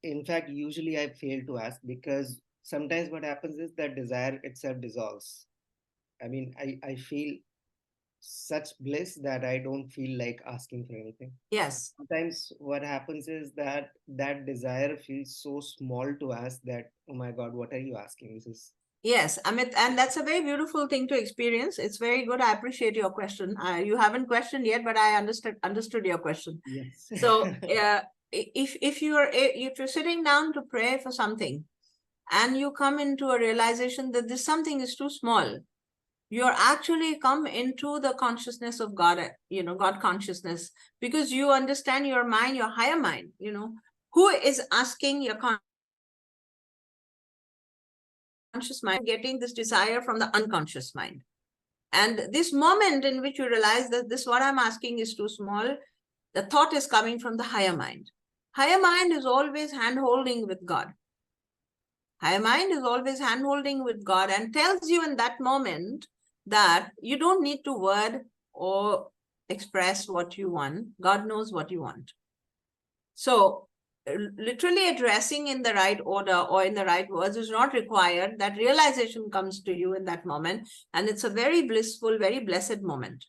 In fact, usually I fail to ask because sometimes what happens is that desire itself dissolves. I mean, I feel such bliss that I don't feel like asking for anything. Yes. Sometimes what happens is that that desire feels so small to ask that, oh my God, what are you asking? This is Yes, Amit, and that's a very beautiful thing to experience. It's very good. I appreciate your question. You haven't questioned yet, but I understood your question. yes. So, if you're sitting down to pray for something, and you come into a realization that this something is too small, you're actually come into the consciousness of God. God consciousness, because you understand your mind, your higher mind. Who is asking your conscious mind, getting this desire from the unconscious mind. And this moment in which you realize that this, what I'm asking is too small, the thought is coming from the higher mind. Higher mind is always hand-holding with God. Higher mind is always hand-holding with God and tells you in that moment that you don't need to word or express what you want. God knows what you want. So, literally addressing in the right order or in the right words is not required. That realization comes to you in that moment, and it's a very blissful, very blessed moment.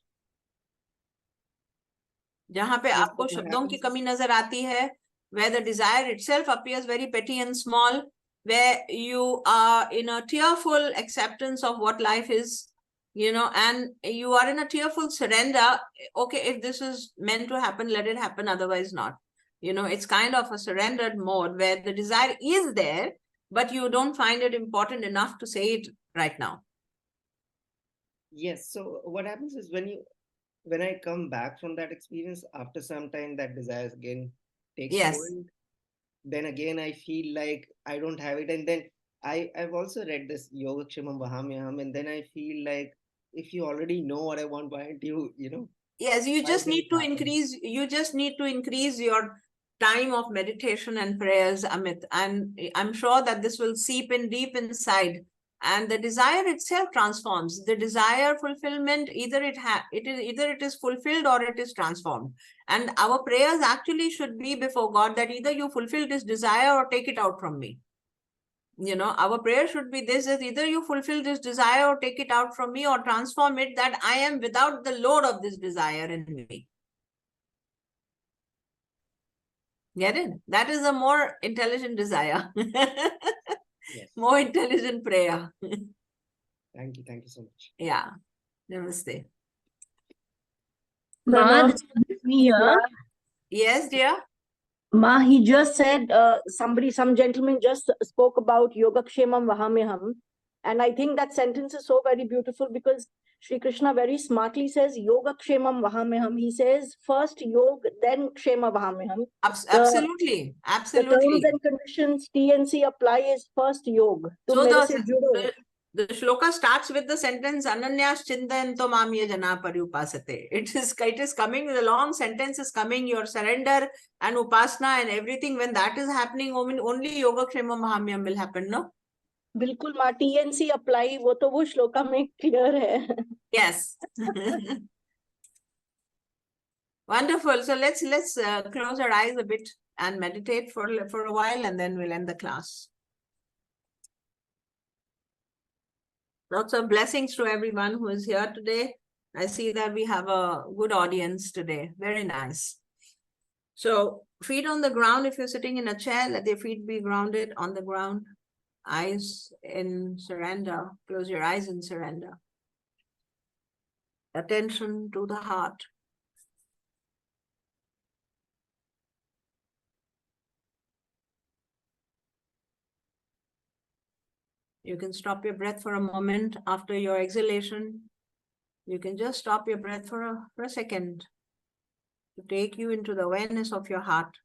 जहाँ पे आपको शब्दों की कमी नजर आती है, where the desire itself appears very petty and small, where you are in a tearful acceptance of what life is, and you are in a tearful surrender. Okay, if this is meant to happen, let it happen, otherwise not. It's kind of a surrendered mode where the desire is there, but you don't find it important enough to say it right now. Yes. So what happens is when I come back from that experience, after some time, that desire again takes Yes. hold. Then again, I feel like I don't have it. And then I've also read this Yogakshemam Vahamyaham, and then I feel like if you already know what I want, why aren't you, Yes, you why just did need it to happen? increase your time of meditation and prayers, Amit. And I'm sure that this will seep in deep inside. And the desire itself transforms. The desire fulfillment, either it is fulfilled or it is transformed. And our prayers actually should be before God that either you fulfill this desire or take it out from me. Our prayer should be this, is either you fulfill this desire or take it out from me, or transform it that I am without the load of this desire in me. Get it? That is a more intelligent desire. Yes. More intelligent prayer. Thank you so much. Yeah. Namaste. Ma, this is me here. Yes, dear. Ma, he just said, some gentleman just spoke about Yogakshemam Vahamyaham. And I think that sentence is so very beautiful because Sri Krishna very smartly says Yogakshemam Vahamyaham. He says first Yoga, then Kshema Vahamyaham. Absolutely. The terms Absolutely. and conditions TNC apply is first Yoga. So the shloka starts with the sentence Ananyas Chintayanto Mamya Jana Paryupasate. It is coming, the long sentence is coming, your surrender and upasana and everything. When that is happening, only Yogakshema Mahamyam will happen, no? बिल्कुल माँ TNC apply वो तो वो श्लोका में clear है. Yes. Wonderful. So let's close our eyes a bit and meditate for a while, and then we'll end the class. Lots of blessings to everyone who is here today. I see that we have a good audience today. Very nice. So feet on the ground. If you're sitting in a chair, let your feet be grounded on the ground. Eyes in surrender. Close your eyes in surrender. Attention to the heart. You can stop your breath for a moment after your exhalation. You can just stop your breath for a second to take you into the awareness of your heart.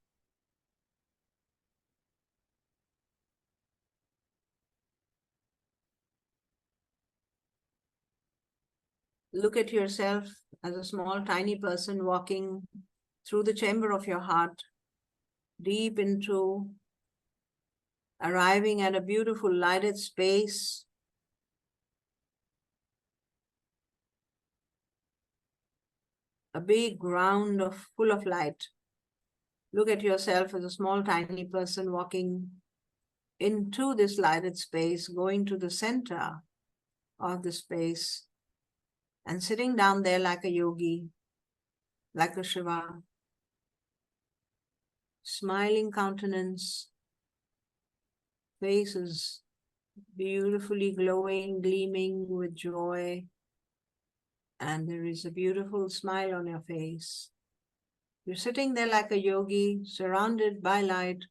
Look at yourself as a small, tiny person walking through the chamber of your heart, deep into arriving at a beautiful lighted space. A big ground full of light. Look at yourself as a small, tiny person walking into this lighted space, going to the center of the space. and sitting down there like a yogi, like a Shiva, smiling countenance, face is beautifully glowing, gleaming with joy, and there is a beautiful smile on your face. You're sitting there like a yogi, surrounded by light,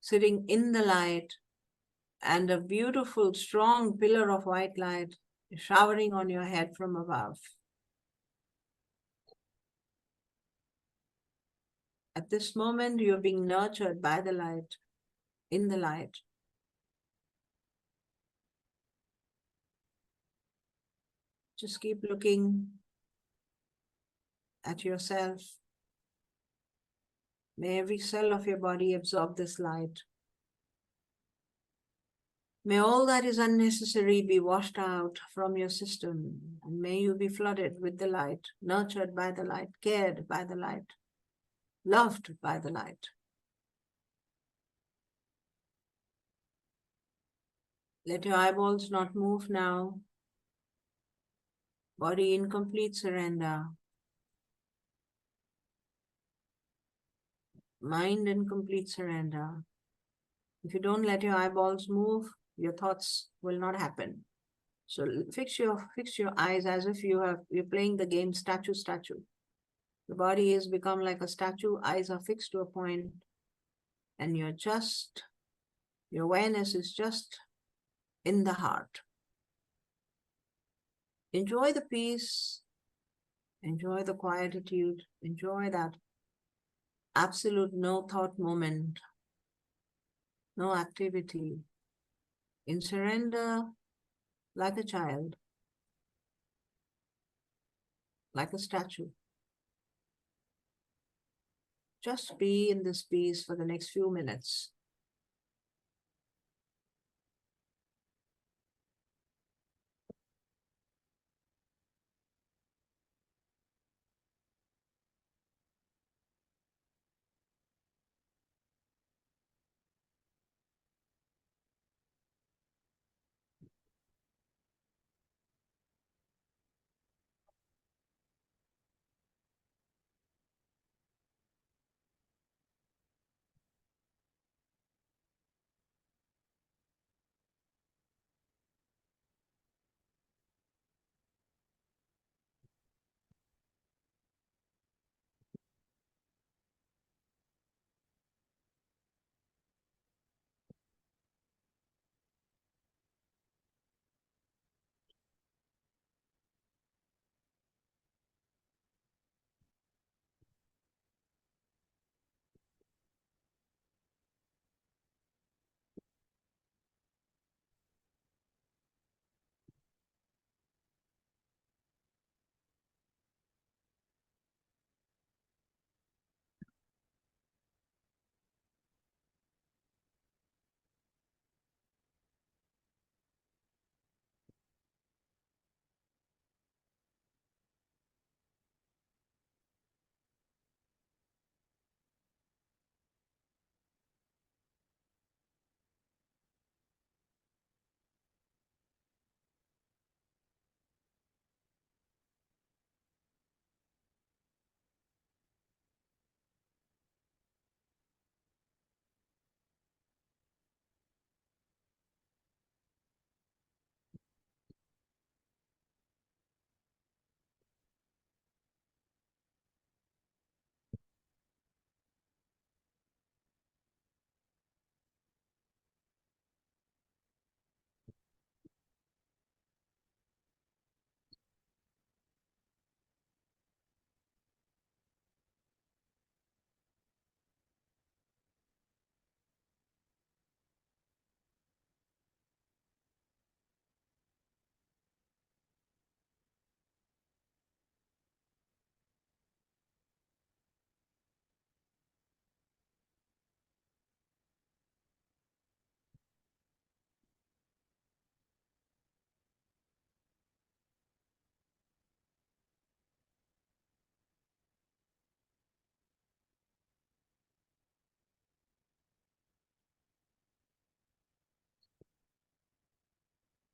sitting in the light, and a beautiful, strong pillar of white light is showering on your head from above. At this moment, you're being nurtured by the light, in the light. Just keep looking at yourself. May every cell of your body absorb this light. May all that is unnecessary be washed out from your system, and may you be flooded with the light, nurtured by the light, cared by the light, loved by the light. Let your eyeballs not move now. Body in complete surrender. Mind in complete surrender. If you don't let your eyeballs move, your thoughts will not happen. So fix your eyes as if you're playing the game statue. The body has become like a statue, eyes are fixed to a point, and your awareness is just in the heart. Enjoy the peace, enjoy the quietude, enjoy that absolute no thought moment, no activity, in surrender like a child, like a statue. Just be in this peace for the next few minutes.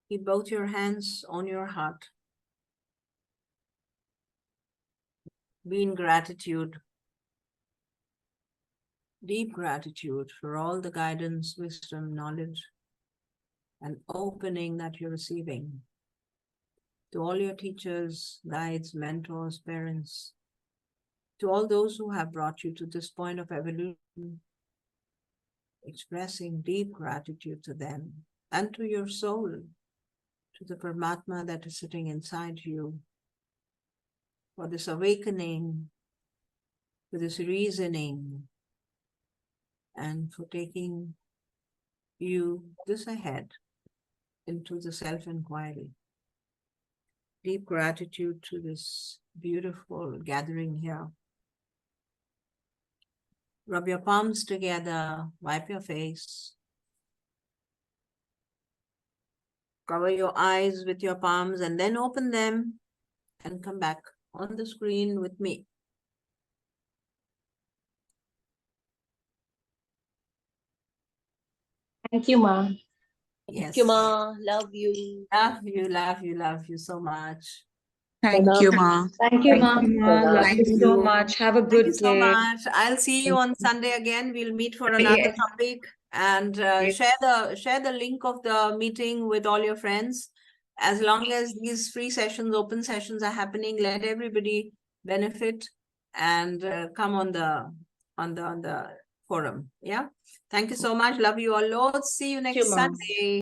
Keep both your hands on your heart. Be in gratitude, deep gratitude for all the guidance, wisdom, knowledge, and opening that you're receiving. To all your teachers, guides, mentors, parents, to all those who have brought you to this point of evolution, expressing deep gratitude to them, and to your soul, to the Paramatma that is sitting inside you, for this awakening, for this reasoning, and for taking you this ahead into the self-inquiry. Deep gratitude to this beautiful gathering here. Rub your palms together, wipe your face. Cover your eyes with your palms and then open them and come back on the screen with me. Thank you, Ma. Yes. Thank you, Ma. Love you. Love you, love you, love you so much. Thank you, Ma. Thank you, Ma. Thank you, Ma. Love Thank you so you. much. Have a Thank good you so day. much. I'll see you on Sunday again. We'll meet for another Yes. topic, and Yes. share the link of the meeting with all your friends. As long as these free sessions, open sessions are happening, let everybody benefit and come on the forum. Yeah. Thank you so much. Love you all. Lord, see you next you, Ma. Sunday.